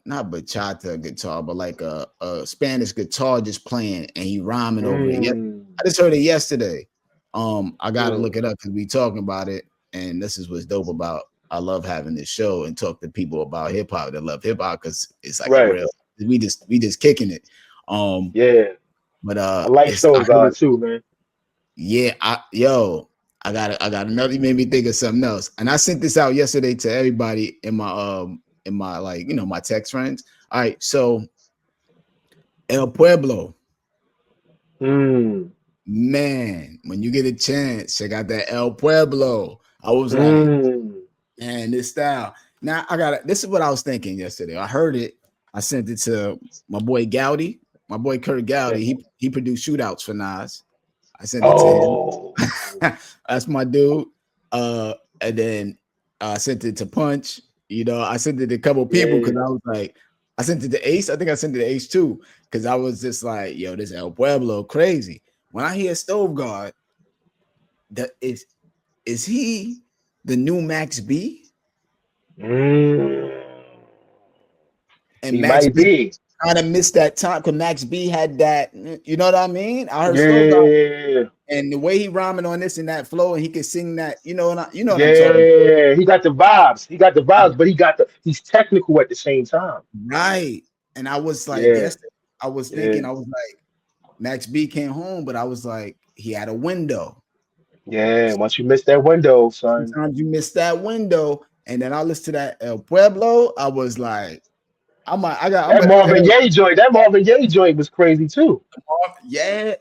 not bachata guitar, but like a Spanish guitar just playing and he rhyming over it. Yeah, Mm, I just heard it yesterday. I gotta mm, look it up because we talking about it, and this is what's dope about. I love having this show and talk to people about hip hop that love hip hop because it's like a right. real. We just kicking it. Um, Yeah. but I like it's I Stove heard God too, man. yeah, I got another. You made me think of something else, and I sent this out yesterday to everybody in my like my text friends. All right, so El Pueblo, Mm, man, when you get a chance, check out that El Pueblo. I was like, mm. man, this style. Now I got it. This is what I was thinking yesterday. I heard it. I sent it to my boy Gowdy, my boy Kurt Gowdy. Okay. He produced shootouts for Nas. I sent it to him. Oh, That's my dude. And then I sent it to Punch. I sent it to a couple people because yeah. I was like, I sent it to Ace. I think I sent it to Ace too because I was just like, yo, this El Pueblo crazy. When I hear Stove Guard, that is he the new Max B? Mm. And He Max might B be. kind of missed that time because Max B had that. You know what I mean? I heard Yeah, Stove yeah, Guard yeah, yeah. and the way he rhyming on this and that flow, and he can sing that. You know what I'm talking about. Yeah, he got the vibes. He got the vibes, but he's technical at the same time. Right. And I was like, Yeah, yes, I was yeah, thinking, I was like, Max B came home, but I was like, he had a window. yeah. Once you miss that window, son, Sometimes you miss that window. And then I listened to that El Pueblo. I was like, I'm that a Marvin Gaye joint, was crazy too. yeah.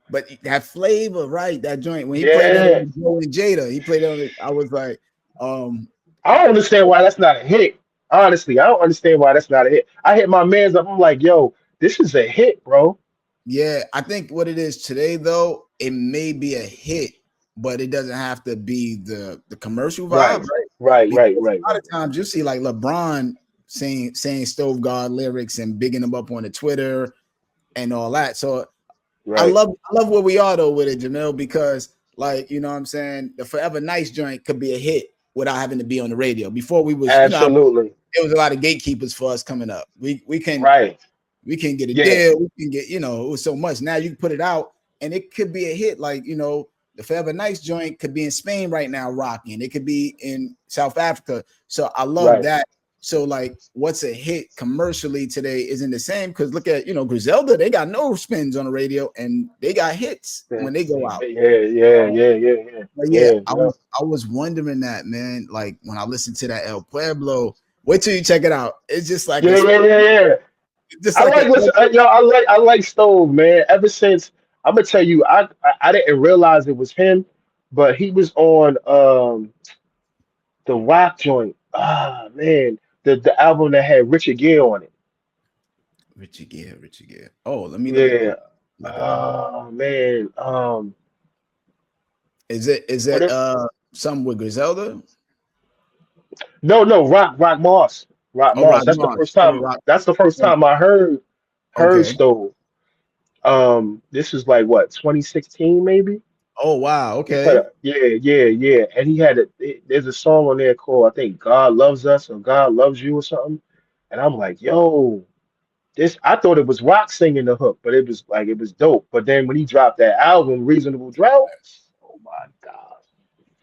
But that flavor, right? That joint when he played that Yeah, on Joe and Jada, he played it on it. I was like, um, I don't understand why that's not a hit. Honestly, I don't understand why that's not a hit. I hit my man's up. I'm like, yo, this is a hit, bro. yeah, I think what it is today, though, it may be a hit, but it doesn't have to be the commercial vibe, Right, right? right, Because right, right, a lot right, of times you see like LeBron saying Stove God lyrics and bigging them up on the Twitter and all that. So I right. love where we are though with it, Jamil, because like what I'm saying, the Forever Nice joint could be a hit without having to be on the radio. Before we was, Absolutely. there was a lot of gatekeepers for us coming up. Right. We can get a Yeah. deal. We can get, it was so much. Now you can put it out and it could be a hit. Like, the Forever Nice joint could be in Spain right now, rocking. It could be in South Africa. So I love Right. that. So like what's a hit commercially today isn't the same because look at Griselda, they got no spins on the radio and they got hits Yeah, when they go out. yeah. But yeah, Yeah, yeah. I was wondering that, man. Like when I listened to that El Pueblo, wait till you check it out. It's just like Yeah, yeah, yeah, yeah. just I like a like listen, yo, I like Stove, man. Ever since I'm gonna tell you, I didn't realize it was him, but he was on the rock joint. Ah man, the album that had Richard Gere on it. Richie Gere, Richie Gere. Oh, let me look it Yeah. up. Look it up. Oh man. Is What it it, something with Griselda? no, Rock Moss. Rock Oh, Moss. Rock March. Oh, Rock. That's the first Oh, time I heard okay. Stove. This is like what, 2016 maybe? Oh wow. He put Okay. a, yeah. And he had there's a song on there called I think God Loves Us or God Loves You or something. And I'm like, yo, this I thought it was Rock singing the hook, but it was dope. But then when he dropped that album, Reasonable Drought, oh my God.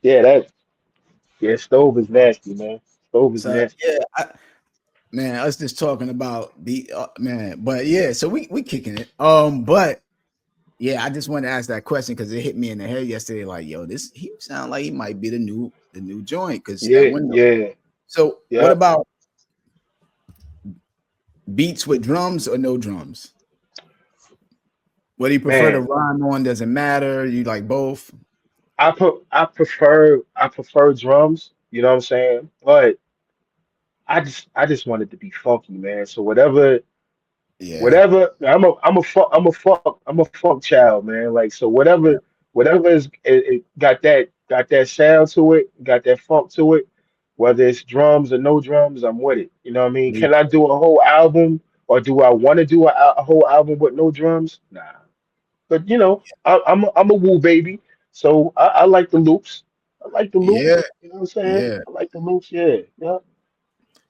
Yeah, Stove is nasty, man. Stove is So nasty. yeah, man, us just talking about the man, but yeah, so we kicking it. But yeah, I just wanted to ask that question because it hit me in the head yesterday. Like, yo, this he sound like he might be the new joint because that Yeah, window. yeah, So what yeah. about beats with drums or no drums? What do you prefer to Man, rhyme on? Doesn't matter. You like both? I prefer drums, you know what I'm saying? But I just want it to be funky, man. So Yeah. whatever I'm a funk child, man. Like so whatever is it got that sound to it, got that funk to it, whether it's drums or no drums, I'm with it. You know what I mean? Me Can I do a whole album or do I want to do a whole album with no drums? Nah. But I'm a woo baby, so I like the loops. I like the Yeah. loops. You know what I'm saying? Yeah. I like the loops. Yeah, yeah.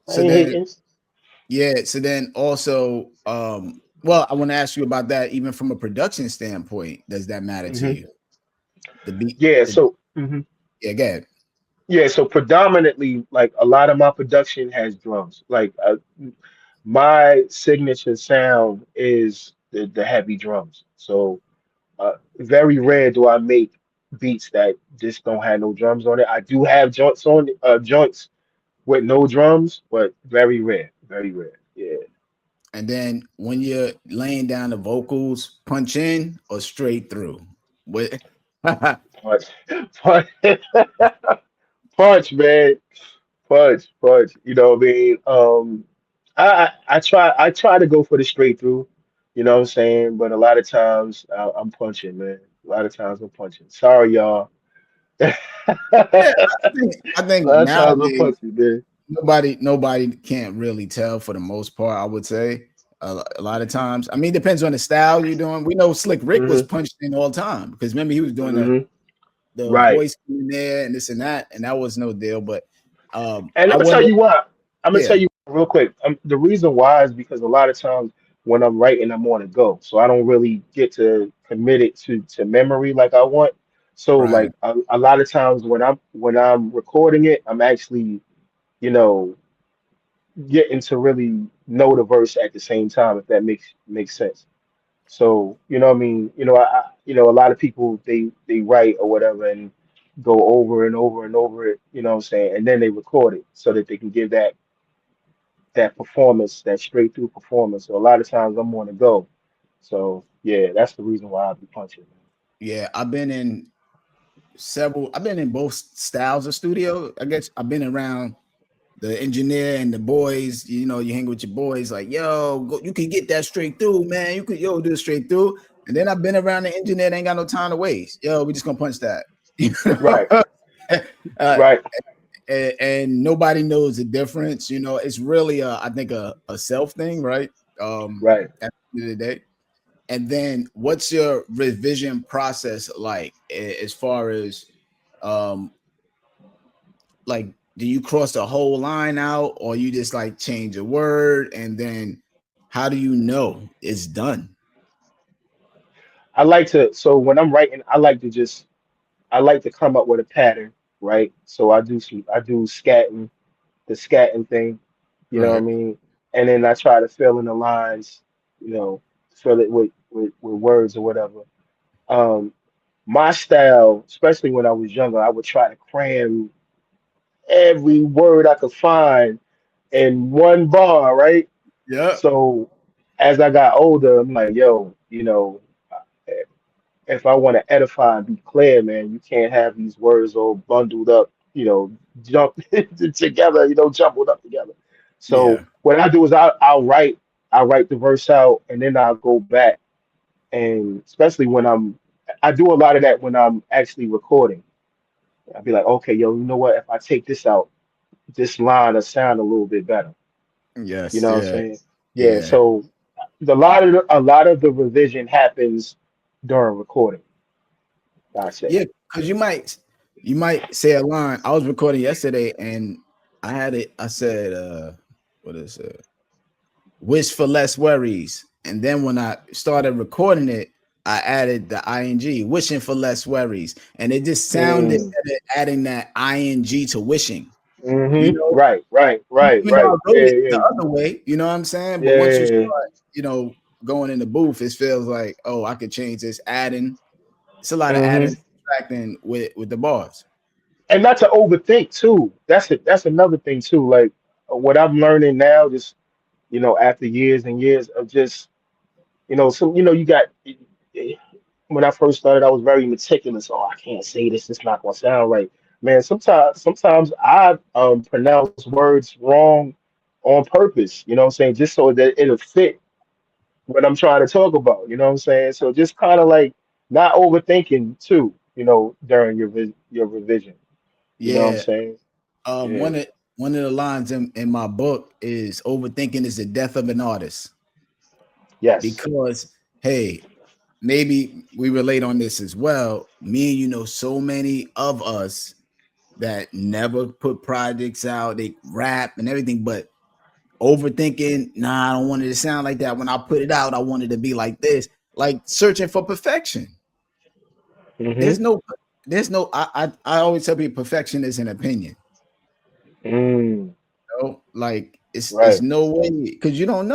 I So ain't then hating. yeah, so then also well, I want to ask you about that even from a production standpoint. Does that matter to Hmm. you? The beat Yeah. the yeah, go ahead. Yeah. So predominantly, like a lot of my production has drums. Like my signature sound is the heavy drums. So very rare do I make beats that just don't have no drums on it. I do have joints with no drums, but very rare, very rare. Yeah. And then when you're laying down the vocals, punch in or straight through. What Punch, punch, man, punch. You know what I mean? I try to go for the straight through. You know what I'm saying? But a lot of times I'm punching, man. A lot of times I'm punching. Sorry, y'all. a yeah, I think lot of times I'm nowadays punching, man. nobody can't really tell for the most part. I would say a lot of times. I mean, it depends on the style you're doing. We know Slick Rick was Hmm. punched in all the time because remember he was doing Hmm. the Right. voice in there and this and that was no deal. But And I I'm gonna tell wonder, you why. I'm gonna tell yeah, you real quick. The reason why is because a lot of times when I'm writing, I'm on the go, so I don't really get to commit it to memory like I want. So right, like a lot of times when I'm recording it, I'm actually you know getting to really know the verse at the same time, if that makes sense. So you know what I mean. A lot of people they write or whatever and go over and over and over it. You know what I'm saying, and then they record it so that they can give that performance, that straight through performance. So a lot of times I'm on the go. So yeah, that's the reason why I be punching. yeah. I've been in both styles of studio. I guess I've been around the engineer and the boys, you hang with your boys, like, yo, go, you can get that straight through, man. You could, do it straight through. And then I've been around the engineer that ain't got no time to waste. Yo, we just gonna punch that. Right, uh, right. and nobody knows the difference. It's really I think a self thing, right? Right. At the end of the day. And then what's your revision process like as far as um like do you cross the whole line out or you just like change a word and then how do you know it's done? I like to. So when I'm writing, I like to come up with a pattern, right? So I do scatting, the scatting thing. You know what I Right. mean? And then I try to fill in the lines, you know, fill it with words or whatever. Um, my style, especially when I was younger, I would try to cram every word I could find in one bar, right? Yep. So as I got older, I'm like, yo, you know, if I want to edify and be clear, man, you can't have these words all bundled up, jump together, jumbled up together. So Yeah. what I do is I'll write the verse out and then I'll go back, and especially when I do a lot of that when I'm actually recording. I'll be like, okay, yo, you know what? If I take this out, this line will sound a little bit better. You Yes. know what I'm Yeah. saying? Yeah. Yeah. So a lot of the revision happens during recording. I say. Yeah. Because you might say a line. I was recording yesterday and I had it. I said, what is it? Wish for less worries. And then when I started recording it, I added the ing, wishing for less worries. And it just sounded Mm, better adding that ing to wishing. You mm-hmm. know, Right, right, right, even though I right. wrote Yeah, it yeah, the other way, you know what I'm saying? But once you yeah. start, going in the booth, it feels like, oh, I could change this, adding. It's a lot of adding Mm-hmm. and subtracting with the bars. And not to overthink too. That's another thing too. Like what I'm learning now, just after years and years of just some you got when I first started, I was very meticulous. Oh, I can't say this. It's not gonna sound right, man. Sometimes I pronounce words wrong on purpose. You know what I'm saying? Just so that it'll fit what I'm trying to talk about. You know what I'm saying? So just kind of like not overthinking too. During your revision. You know what I'm Yeah. saying? Yeah. One of the lines in my book is overthinking is the death of an artist. Yes. Because hey, maybe we relate on this as well. Me and so many of us that never put projects out, they rap and everything, but overthinking, nah, I don't want it to sound like that. When I put it out, I want it to be like this, like searching for perfection. Mm-hmm. There's no, I always tell people perfection is an opinion. Mm. Like it's Right. no way because you don't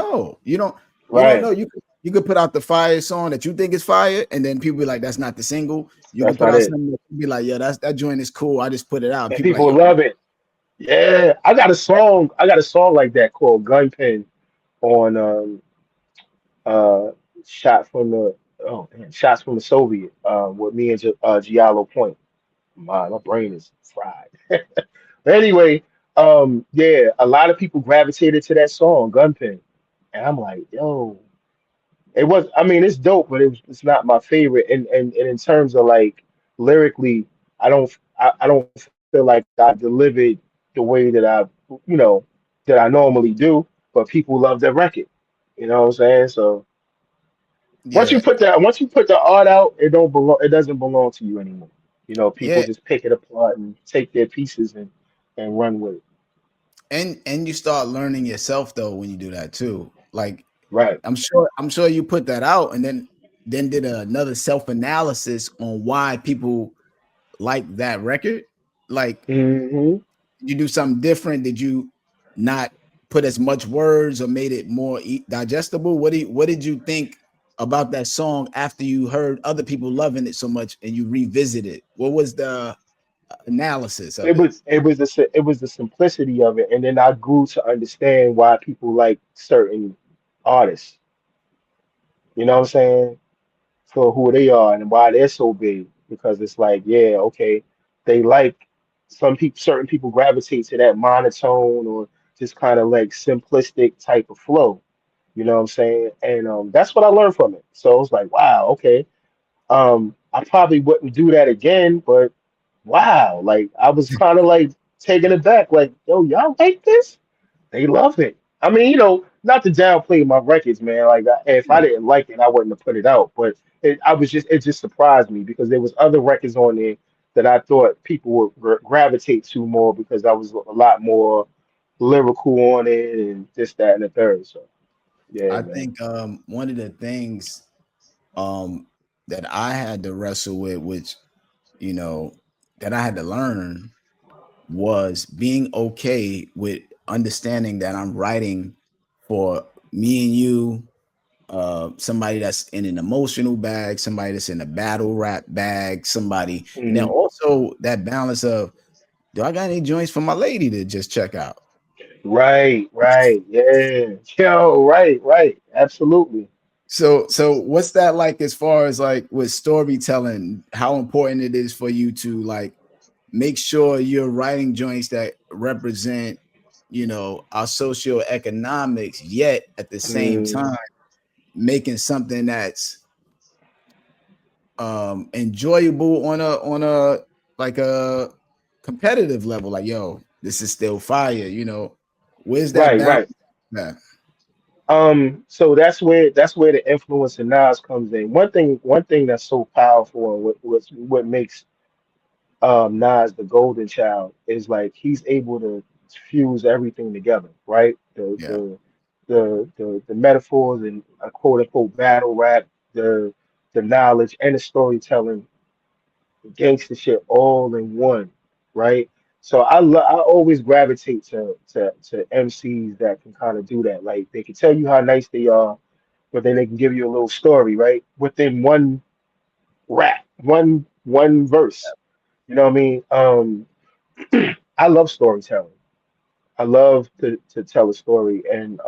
Right. know. You could put out the fire song that you think is fire, and then people be like, "That's not the single." You could That's put not out it. something that be like, "Yeah, that joint is cool. I just put it out." And And people like, people "Yo, love it. Yeah. I got a song like that called Gunpin on uh shot from the oh man, shots from the Soviet with me and Giallo Point. My brain is fried. But anyway, yeah, a lot of people gravitated to that song, Gunpin. And I'm like, yo, I mean, it's dope, but it's not my favorite. And in terms of like lyrically, I don't feel like I delivered the way you know, that I normally do, but people love that record. You know what I'm saying? So yeah, once you put the art out, it doesn't belong to you anymore. People yeah," just pick it apart and take their pieces and run with it. and you start learning yourself though when you do that too. Like Right. I'm sure you put that out, and then did another self analysis on why people like that record. Like, Hmm. did you do something different? Did you not put as much words or made it more digestible? What did you think about that song after you heard other people loving it so much and you revisited? What was the analysis It of it? was it was the simplicity of it, and then I grew to understand why people like certain artists. You know what I'm saying? For who they are and why they're so big. Because it's like, yeah, okay, they like certain people gravitate to that monotone or just kind of like simplistic type of flow. You know what I'm saying? And that's what I learned from it. So I was like, wow, okay. I probably wouldn't do that again, but wow, like I was kind of like taken aback, like, yo, y'all like this? They love it. I mean, not to downplay my records, man. Like, if I Yeah, didn't like it, I wouldn't have put it out. But it just surprised me because there was other records on there that I thought people would gravitate to more because I was a lot more lyrical on it and this, that, and the third. So, yeah, I man. think one of the things um, that I had to wrestle with, which you know that I had to learn, was being okay with understanding that I'm writing for me and you, somebody that's in an emotional bag, somebody that's in a battle rap bag, somebody, and then Mhm. also that balance of, do I got any joints for my lady to just check out? Right, right, yeah, yo, right, right, absolutely. So what's that like as far as like with storytelling, how important it is for you to like make sure you're writing joints that represent, our socioeconomics, yet at the same Mm, time making something that's enjoyable on a like a competitive level, like, yo, this is still fire, where's that right, balance right. at? So that's where the influence of Nas comes in. One thing that's so powerful and what makes Nas the golden child is like he's able to fuse everything together, right? The Yeah, the the metaphors and a quote unquote battle rap, the the knowledge and the storytelling, gangster shit all in one, right? So I always gravitate to MCs that can kind of do that. Like they can tell you how nice they are, but then they can give you a little story, right? Within one rap, one verse. You know what I mean? I love storytelling. I love to tell a story, and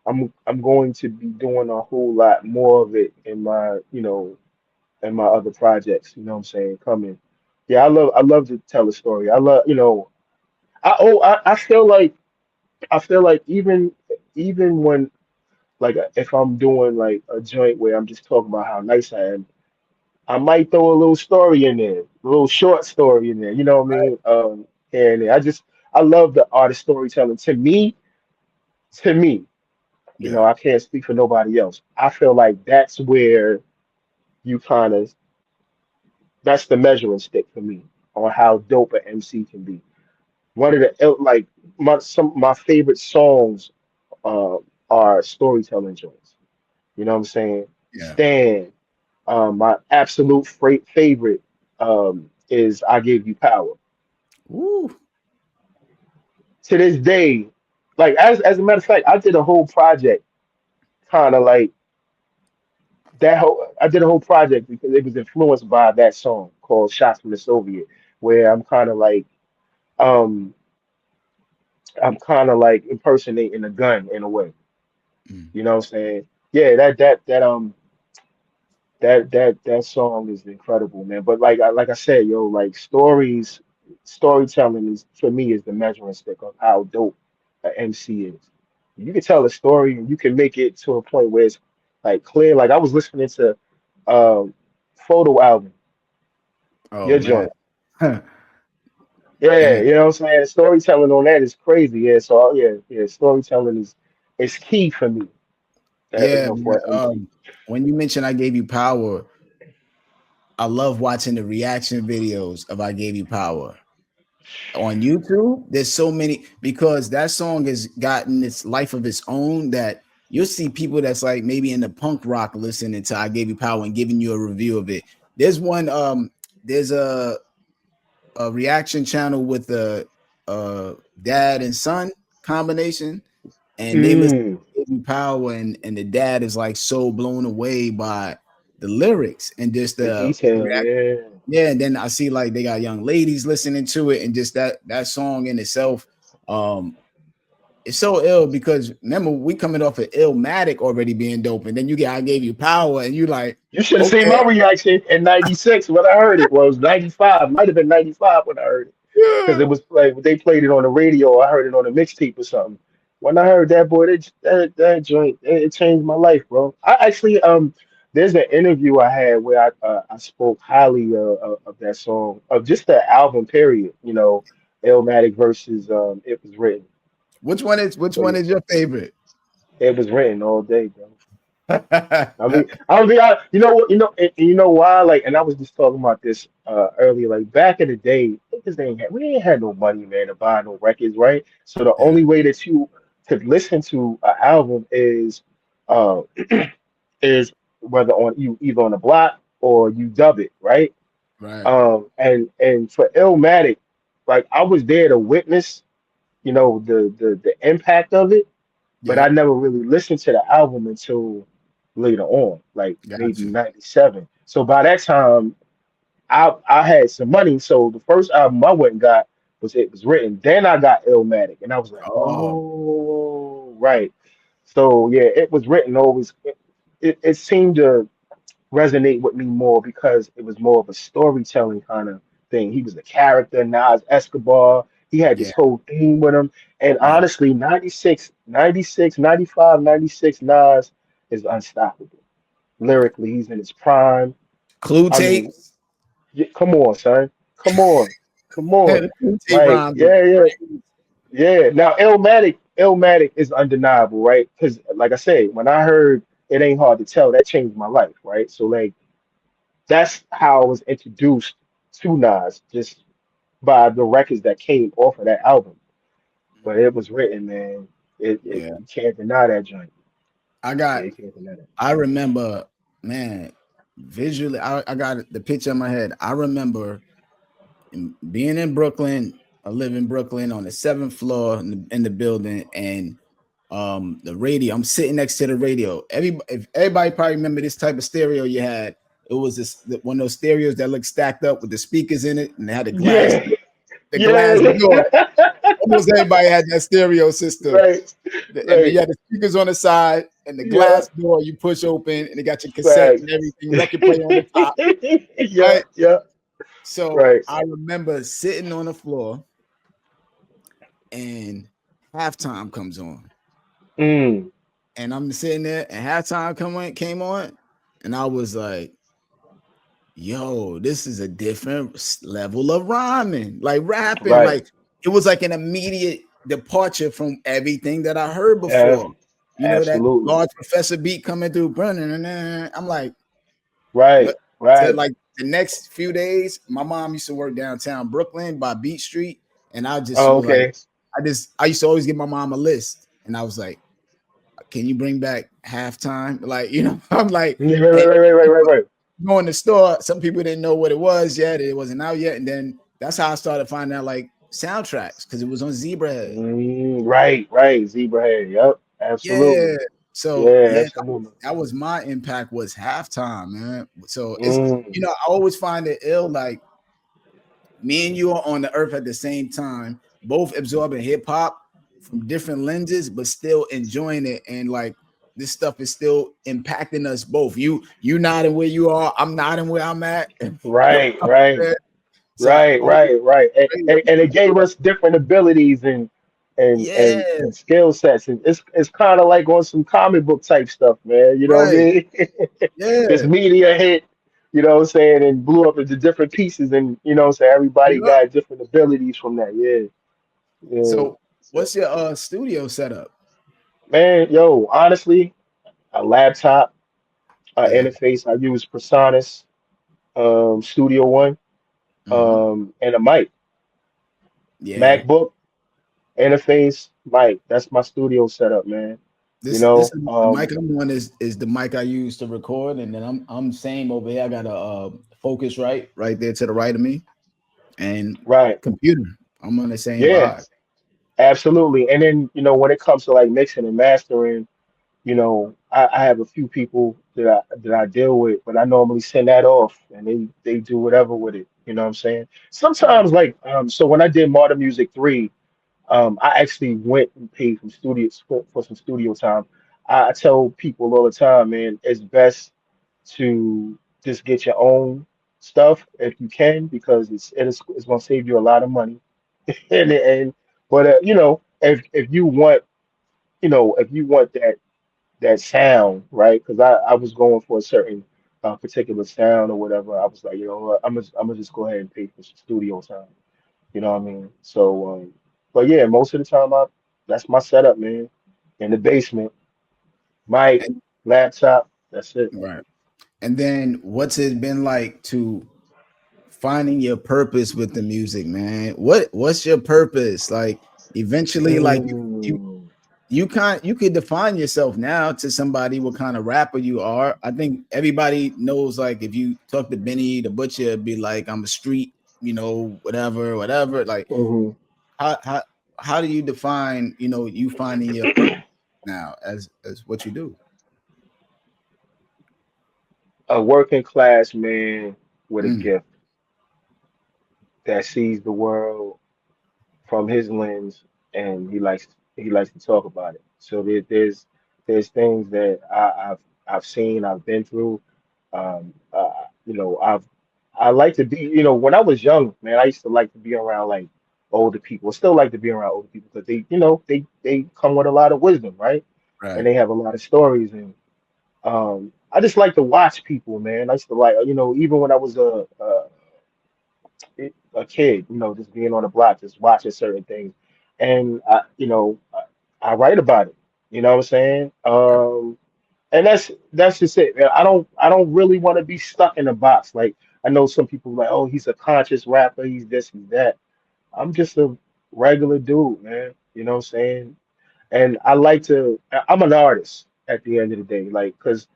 I'm going to be doing a whole lot more of it in my and my other projects, you know what I'm saying, coming. Yeah, I love to tell a story. I love, I feel like even when like if I'm doing like a joint where I'm just talking about how nice I am, I might throw a little story in there, a little short story in there, you know what I mean? Here and there. I love the art of storytelling. To me, yeah. I can't speak for nobody else. I feel like that's where you kind of that's the measuring stick for me on how dope an MC can be. One of the like my favorite songs uh, are storytelling joints. You know what I'm saying? Yeah. Stan. My absolute favorite is "I Gave You Power." Woo. To this day, like as a matter of fact, I did a whole project kind of like that whole. I did a whole project because it was influenced by that song called "Shots from the Soviet," where um I'm kind of like impersonating a gun in a way. Mm. You know what I'm saying? Yeah, that song is incredible, man. But like I said, yo, like storytelling is for me is the measuring stick of how dope an MC is. You can tell a story and you can make it to a point where it's like clear. Like I was listening to um photo album, Oh your man. joint. Yeah, And you know what I'm saying? Storytelling on that is crazy. Yeah, so yeah, storytelling is key for me. yeah, man. For an MC. When you mentioned I gave you power, I love watching the reaction videos of I gave you power on YouTube. There's so many because that song has gotten its life of its own that you'll see people that's like maybe in the punk rock listening to I gave you power and giving you a review of it. There's one there's a reaction channel with a dad and son combination, and they listen Mm, to Give You Power, and the dad is like so blown away by the lyrics and just the the detail, reaction. yeah. Yeah, and then I see like they got young ladies listening to it, and just that song in itself, um, it's so ill because remember we coming off of Illmatic already being dope, and then you get I Gave You Power, and you like, You should have seen okay, my reaction in '96 when I heard it. Well, it was '95, might have been '95 when I heard it. Because yeah, it was like they played it on the radio. I heard it on a mixtape or something. When I heard that, boy, that joint, it changed my life, bro. I actually there's an interview I had where I spoke highly of that song, of just the album period. Illmatic versus It Was Written. which So one yeah, is your favorite? It Was Written all day, bro. I Yeah, mean, you know what, and you know why? Like, and I was just talking about this earlier. Like back in the day, we ain't had no money, man, to buy no records, right? So the only way that you could listen to an album uh, is whether on you either on the block or you dub it, right? right. And for Illmatic, like I was there to witness, the impact of it, but I Yep. never really listened to the album until later on, like Got maybe you. '97. So by that time, I had some money. So the first album I went and got was It Was Written. Then I got Illmatic, and I was like, Oh, oh, right. So yeah, It Was Written always it seemed to resonate with me more because it was more of a storytelling kind of thing. He was the character, Nas Escobar. He had yeah, this whole theme with him. And yeah. honestly, 96, 96, 95, 96 Nas is unstoppable. Lyrically, he's in his prime. Clue I mean, tapes. come on, son. Come on. Come on. The clue tape Like, rhymes was yeah, yeah, crazy. yeah. Now, Illmatic is undeniable, right? Because, like I said, when I heard It Ain't Hard to Tell, that changed my life, right? So, like, that's how I was introduced to Nas, just by the records that came off of that album. But It Was Written, man. Yeah, You can't deny that joint. I Yeah, got. you can't deny that. I remember, man. Visually, I got the picture in my head. I remember being in Brooklyn. I live in Brooklyn on the seventh floor in the building, and the radio. I'm sitting next to the radio. If everybody probably remember this type of stereo you had. It was one of those stereos that looked stacked up with the speakers in it, and they had Yeah, the glass yeah. door. Almost everybody had that stereo system. Right, And then you right. had the speakers on the side and the Yeah, glass door you push open, and it got your cassette right. and everything, record player on the top, Yeah, right? yeah. So Right. I remember sitting on the floor and halftime comes on. Mm, And I'm sitting there and halftime came on, and I was like, yo, this is a different level of rhyming, like rapping. right. Like it was like an immediate departure from everything that I heard Uh, before. You know, that Absolutely. large professor beat coming through. I'm like, Right, what? So right. like the next few days, my mom used to work downtown Brooklyn by Beach Street, and I just Oh, was like, okay. I used to always give my mom a list, and I was like, can you bring back halftime? Like, I'm like, Yeah, right, and right, right, right, right, right. go in the store. Some people didn't know what it was yet. It wasn't out yet. And then that's how I started finding out like soundtracks because it was on Zebrahead. Right, right. Zebra hair. Yep. Absolutely. Yeah. So Yeah, man, absolutely. that was my impact was halftime, man. So it's Mm, I always find it ill like me and you are on the earth at the same time, both absorbing hip hop from different lenses, but still enjoying it. And like this stuff is still impacting us both. You nodding where you are, I'm nodding where I'm at. right, right. So I Right, always right, right. And it gave us different abilities yeah, and skill sets. And it's kind of like on some comic book type stuff, man. You know what I right. mean? This Yeah. media hit, you know what I'm saying, and blew up into different pieces. And you know what I'm saying, everybody Yep. got different abilities from that. Yeah, yeah. So So, what's your studio setup? man, yo, honestly, a laptop, Yeah. interface. I use Personas, Studio One, Hmm. and a mic, Yeah. MacBook. Interface, mic. That's my studio setup, man. You This know, is the mic I'm on is the mic I use to record, and then I'm same over here. I got a focus right there to the right of me, and right. computer. I'm on the same Yeah, vibe. absolutely. And then, when it comes to like mixing and mastering, I have a few people that I deal with, but I normally send that off and they do whatever with it. You know what I'm saying? Right. Sometimes like so when I did Modern Music 3, I actually went and paid some studios for some studio time. I tell people all the time, man, it's best to just get your own stuff if you can because it's going to save you a lot of money. And but if you want if you want that sound, right? Because I was going for a certain particular sound or whatever. I was like, you know what, I'm gonna just go ahead and pay for some studio time. You know what I mean? So, but yeah, most of the time that's my setup, man. In the basement, mic, And laptop. That's it. right. And then what's it been like to finding your purpose with the music, man? What's your purpose? Like eventually, like you Mm, you could define yourself now to somebody what kind of rapper you are. I think everybody knows like if you talk to Vinnie the Butcher, it'd be like I'm a street, whatever. Like mhm. how how do you define, you finding your purpose now as what you do? A working class man with a Mm, gift that sees the world from his lens, and he likes to talk about it. So there's things that I've seen, I've been through. You know, I like to be. You know, when I was young, man, I used to like to be around like older people. I still like to be around older people because they come with a lot of wisdom, right? And right. they have a lot of stories. And I just like to watch people, man. I used to like, even when I was a kid, just being on the block, just watching certain things, and I write about it. You know what I'm saying? And that's just it, man. I don't really want to be stuck in a box. Like I know some people like, oh, he's a conscious rapper, he's this, he's that. I'm just a regular dude, man. You know what I'm saying? And I'm an artist at the end of the day, like, because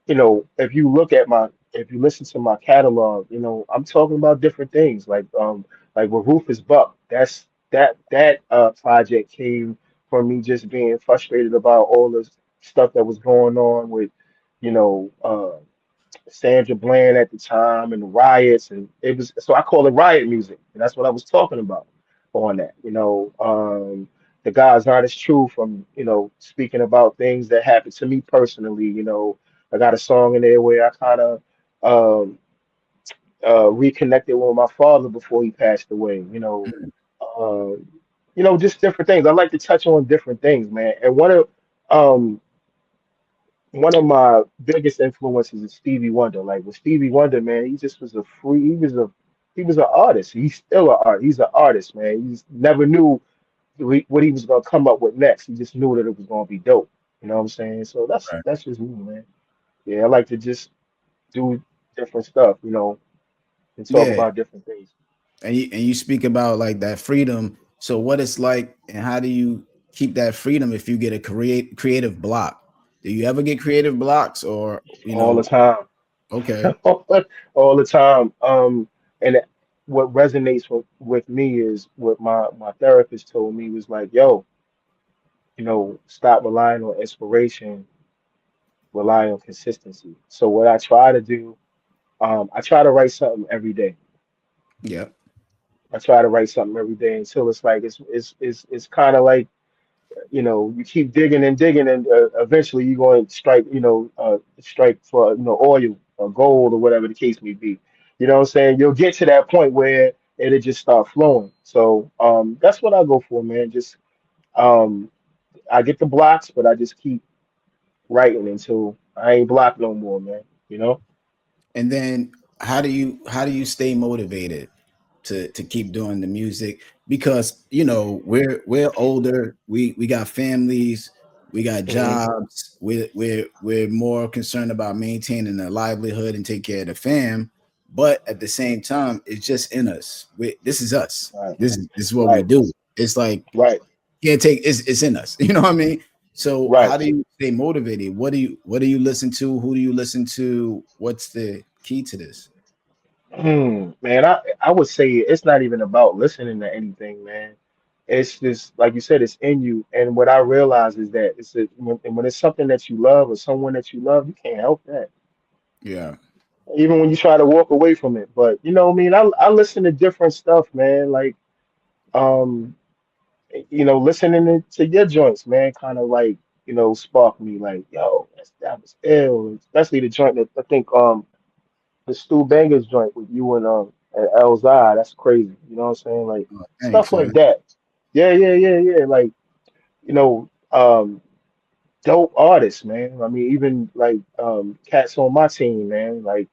if you listen to my catalog, I'm talking about different things like with Rufus Buck. That project came from me just being frustrated about all the stuff that was going on with, you know, Sandra Bland at the time and the riots, and it was so I call it riot music, and that's what I was talking about on that. The God's honest truth from speaking about things that happened to me personally. I got a song in there where I kind of um, reconnected with my father before he passed away. Uh, just different things. I like to touch on different things, man. And um, one of my biggest influences is Stevie Wonder. Like with Stevie Wonder, man, he just was a free. He was an artist. He's still an art. He's an artist, man. He just never knew what he was gonna come up with next. He just knew that it was gonna be dope. You know what I'm saying? So that's Right. that's just me, man. Yeah, I like to just do different stuff, and talk Yeah. about different things. And you speak about like that freedom. So what it's like, and how do you keep that freedom if you get a creative block? Do you ever get creative blocks, or All the time. okay, All the time. And what resonates with me is what my therapist told me was like, yo, stop relying on inspiration, rely on consistency. So what I try to do, I try to write something every day. yeah, I try to write something every day until it's like it's kind of like you keep digging and digging, and eventually you're going to strike for oil or gold or whatever the case may be. You know what I'm saying? You'll get to that point where it'll just start flowing. So that's what I go for, man. Just um, I get the blocks, but I just keep writing until I ain't blocked no more, man. You know? and then how do you stay motivated to keep doing the music? Because we're older, we got families, we got Hmm. jobs, we're more concerned about maintaining a livelihood and take care of the fam. But at the same time, it's just in us. This is us. Right, This is what we right, do. It's like right, can't take it's in us. You know what I mean? So right. how do you stay motivated? What do you listen to? Who do you listen to? What's the key to this? Man, I would say it's not even about listening to anything, man. It's just like you said, it's in you. And what I realize is that when it's something that you love or someone that you love, you can't help that. Yeah. Even when you try to walk away from it. But you know what I mean? I listen to different stuff, man. Like um, listening to your joints, man, kind of like, spark me like, yo, that was ill. Especially the joint that I think the Stu Bangers joint with you and Elzai, that's crazy. You know what I'm saying? Like Oh, thanks, stuff like man. that. Yeah, yeah, yeah, yeah. Like, you know, um, dope artists, man. I mean, even like cats on my team, man. Like,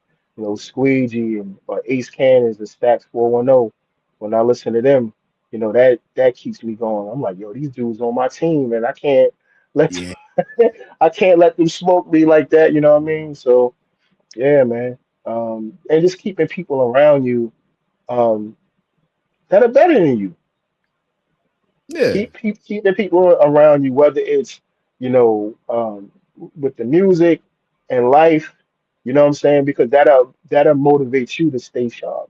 Squeegee and Ace Cannons and Stacks 410. When I listen to them, that keeps me going. I'm like, yo, these dudes on my team, and I can't let Yeah. I can't let them smoke me like that. You know what I mean? So yeah, man. And just keeping people around you um, that are better than you. Yeah. Keep the people around you, whether it's with the music and life. You know what I'm saying? Because that'll motivate you to stay sharp.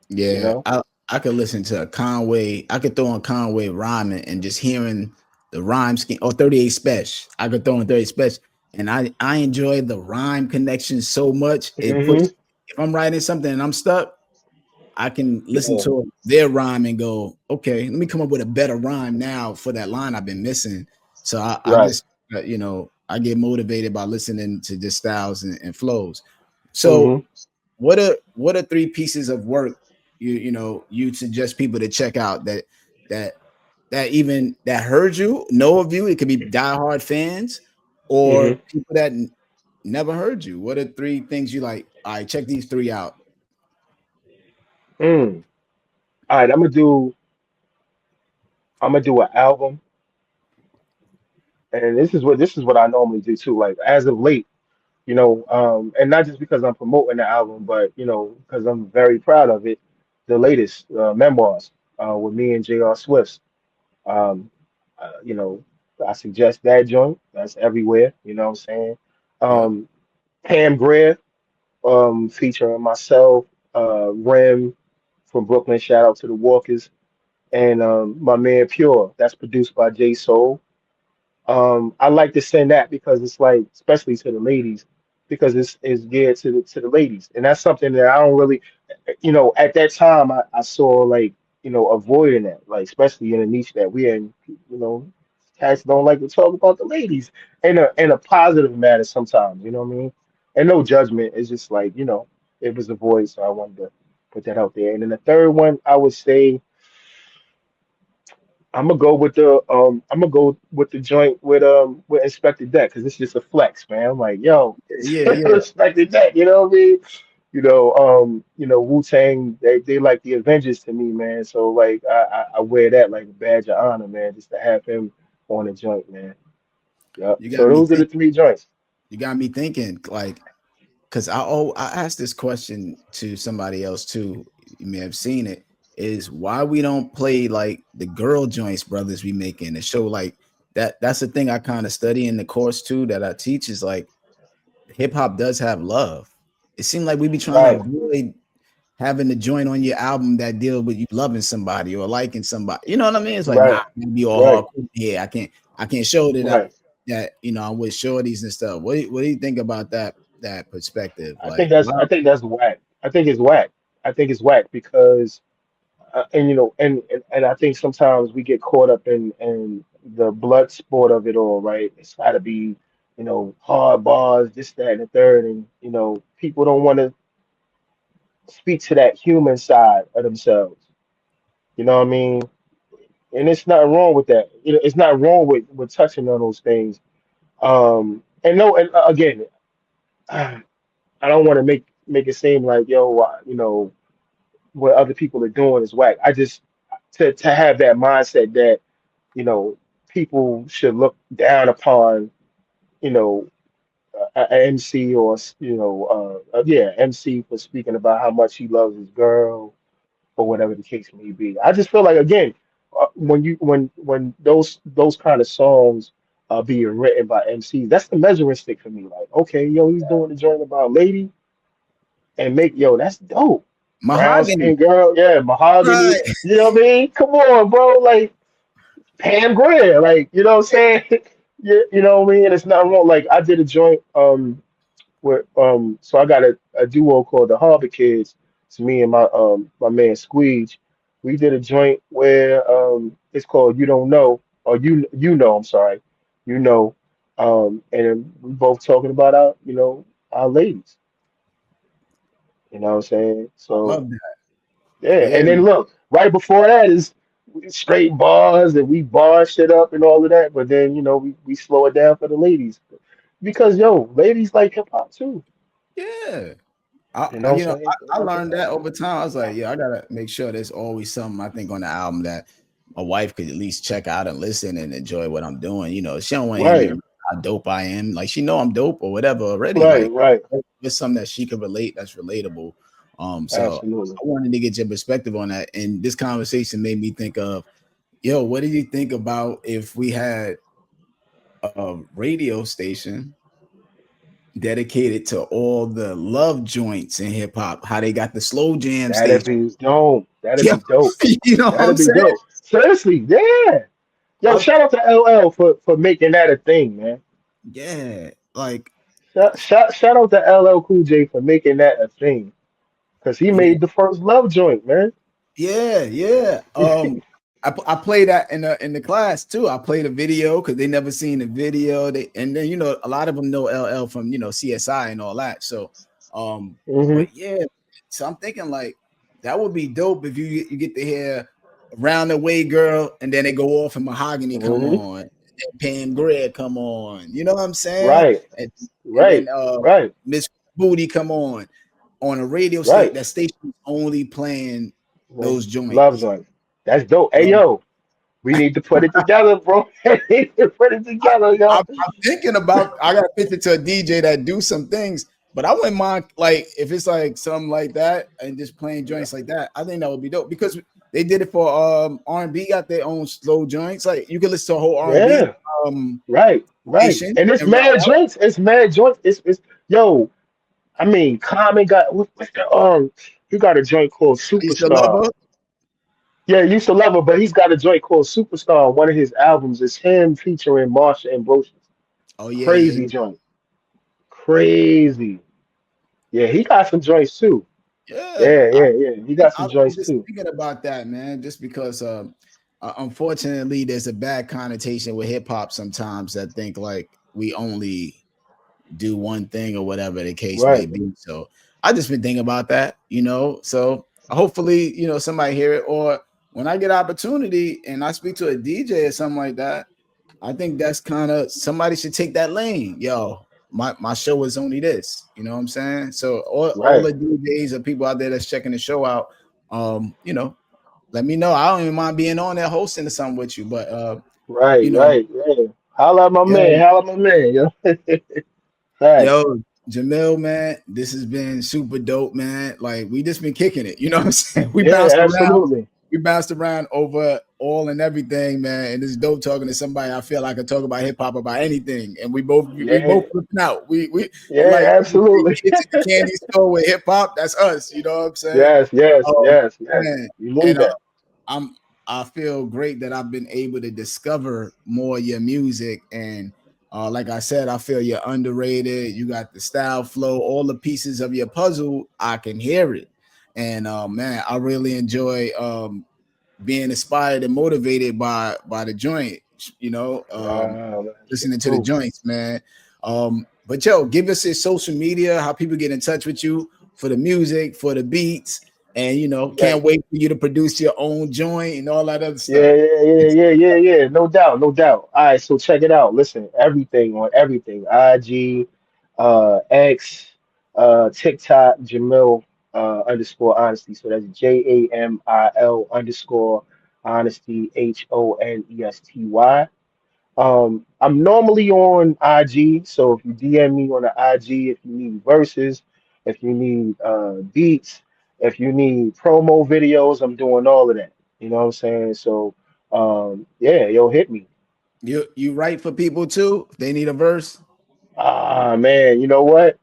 You Yeah. know? I could listen to a Conway. I could throw on Conway rhyming and just hearing the rhyme scheme or 38 Special. I could throw in 38 Special. And I enjoy the rhyme connection so much. It Hmm. puts if I'm writing something and I'm stuck, I can listen Yeah. to their rhyme and go, okay, let me come up with a better rhyme now for that line I've been missing. So I Right. just, I get motivated by listening to just styles and flows. So Hmm. what are three pieces of work you suggest people to check out that that heard you, know of you? It could be diehard fans or Hmm. people that never heard you. What are three things you like? All right, check these three out. Mm. All right, I'm gonna do an album, and this is what I normally do too. Like as of late, and not just because I'm promoting the album, but because I'm very proud of it. The latest memoirs with me and J.R. Swift. Um, I suggest that joint. That's everywhere. You know what I'm saying? Yep. Um, Pam Grier, featuring myself, Rem from Brooklyn. Shout out to the Walkers, and my man Pure. That's produced by J Soul. I like to send that because it's like, especially to the ladies, because it's geared to the ladies, and that's something that I don't really, at that time I saw like, avoiding that, like especially in a niche that we're in, cats don't like to talk about the ladies in a positive manner sometimes, you know what I mean? And no judgment, it's just like, it was a voice, so I wanted to put that out there. And then the third one, I would say. I'm gonna go with the joint with Inspectah Deck because it's just a flex, man. I'm like, yo, it's Yeah, yeah. Inspectah Deck, you know what I mean? Wu Tang, they like the Avengers to me, man. So like I wear that like a badge of honor, man, just to have him on the joint, man. Yep. You So got me those are the think. three joints. You got me thinking. Like, because I asked this question to somebody else too. You may have seen it. Is why we don't play like the girl joints brothers we making to show like that. That's the thing I kind of study in the course too that I teach is like hip hop does have love. It seemed like we be trying to Right, avoid having the joint on your album that deal with you loving somebody or liking somebody. You know what I mean? It's like, nah, right, I can't be all right, hardcore. Yeah, I can't show right. I'm with shorties and stuff. What do you think about that perspective? I think Like, that's I wow. think that's whack. I think it's whack. I think it's whack because and and I think sometimes we get caught up in the blood sport of it all, right? It's got to be, hard bars, this, that, and the third, and people don't want to speak to that human side of themselves. You know what I mean? And it's not wrong with that. It's not wrong with touching on those things. And no, and again, I don't want to make it seem like, yo, what other people are doing is whack. I just to have that mindset that you know, people should look down upon, you know, a MC or, yeah, MC for speaking about how much he loves his girl or whatever the case may be. I just feel like, again, when those kind of songs are being written by MCs, that's the measuring stick for me. Like, okay, yo, he's doing the joint about lady and that's dope. Brown Mahogany. skin girl, yeah, mahogany. Right. You know what I mean? Come on, bro. Like, Pam Grier, like, you know what I'm saying? You know what I mean? And it's not wrong. Like I did a joint where so I got a duo called the Harbor Kids. It's me and my man Squeege. We did a joint where it's called You Don't Know, or you know, I'm sorry. You know. And we both talking about our ladies. You know what I'm saying? I So love that. yeah, Yeah. and then look, right before that is straight bars and we bar shit up and all of that, but then we slow it down for the ladies because ladies like hip hop too. Yeah. You know what I'm saying? They I like hip learned hop that too. over time. I was like, yeah, I gotta make sure there's always something I think on the album that my wife could at least check out and listen and enjoy what I'm doing. She don't want to hear me Right, how dope I am. Like she know I'm dope or whatever already. right, Like right. it's something that she could relate. That's relatable. So Absolutely. I wanted to get your perspective on that. And this conversation made me think of, yo, what do you think about if we had a radio station dedicated to all the love joints in hip hop, how they got the slow jam That'd station. be dope. That'd Yeah, be dope. you know what I'm That'd be saying? dope. Seriously, yeah. Yo, I, shout out to LL for making that a thing, man. yeah, like Shout out to LL Cool J for making that a thing. Because he yeah, made the first love joint, man. yeah, yeah. I play that in the class too. I played a video because they never seen the video. They and then a lot of them know LL from CSI and all that. So, Hmm. but yeah, so I'm thinking like that would be dope if you get to hear "Round the Way, Girl" and then they go off and Mahogany come Hmm. on, and Pam Grier come on. You know what I'm saying? Right, And then right, right, Miss Booty come on a radio state. right. That station only playing Well, those love joints. joint. That's dope. Hey, Um, yo, we need to put it together, bro. We need to put it together, yo. I'm thinking about. I got to pitch it to a DJ that do some things, but I wouldn't mind like if it's like something like that and just playing joints like that. I think that would be dope because they did it for R&B. Got their own slow joints. Like you can listen to a whole R&B Yeah, um right, right. station And it's and rock mad out. joints. It's mad joints. It's yo. I mean, Common got what's the he got a joint called I used to love Superstar. her. Yeah, you used to love him, but he's got a joint called Superstar. One of his albums is him featuring Marsha and Ambrosius. Oh yeah, yeah, Crazy joint. Crazy. Yeah, he got some joints too. yeah. Yeah, yeah, yeah. He got I some was joints just too. thinking about that, man. Just because, unfortunately, there's a bad connotation with hip hop sometimes that think like we only do one thing or whatever the case may Right, be. So I just been thinking about that. So hopefully, somebody hear it, or when I get opportunity and I speak to a DJ or something like that, I think that's kind of somebody should take that lane. Yo, my show is only this. You know what I'm saying? So all right, the DJs or people out there that's checking the show out, let me know. I don't even mind being on there hosting or something with you. But right, you know, right, right. Holla at my man. yo, Holla at my man. Yo. Facts. yo, Jamil, man, this has been super dope, man. Like we just been kicking it. You know what I'm saying? Yeah, absolutely. We bounced around over all and everything, man. And it's dope talking to somebody. I feel like I could talk about hip hop about anything, and we both Yeah, flipping out. We yeah, like absolutely. kids at the candy store with hip hop. That's us. You know what I'm saying? Yes, yes, Um, yes, yes. man, You need and that. I'm I feel great that I've been able to discover more of your music. And like I said, I feel you're underrated. You got the style, flow, all the pieces of your puzzle. I can hear it. And man, I really enjoy being inspired and motivated by the joint, Man, shit listening to the too. joints, man. But yo, give us your social media, how people get in touch with you for the music, for the beats, and Yeah, can't wait for you to produce your own joint and all that other yeah, stuff. yeah, yeah, yeah, yeah, yeah. No doubt, no doubt. All right, so check it out. Listen, everything on everything. IG, X, TikTok, Jamil underscore honesty. So that's JAMIL underscore honesty, HONESTY. I'm normally on IG, so if you DM me on the IG, if you need verses, if you need beats, if you need promo videos, I'm doing all of that. You know what I'm saying? So yeah, yo, hit me. You write for people too? If they need a verse. Ah man, you know what?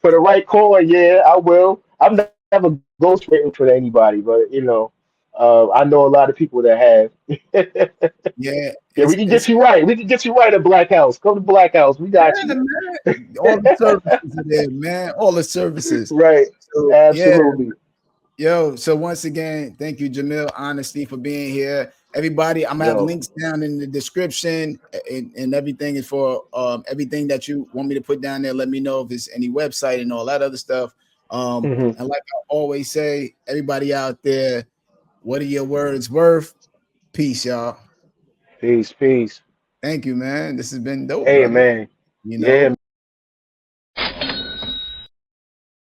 For the right call, yeah, I will. I've never ghostwritten for anybody, but I know a lot of people that have. Yeah, Yeah, we can get you right. We can get you right at Black House. Come to Black House. We got yeah, you. man. All the services are there, man. All the services. Right. So yeah, Absolutely. yo, so once again, thank you, Jamil Honesty, for being here. Everybody, I'm gonna have Yo. links down in the description, and everything is for everything that you want me to put down there. Let me know if it's any website and all that other stuff. Hmm. And like I always say, everybody out there, what are your words worth? Peace, y'all. Peace, peace. Thank you, man. This has been dope, Hey brother. man. You Yeah, know.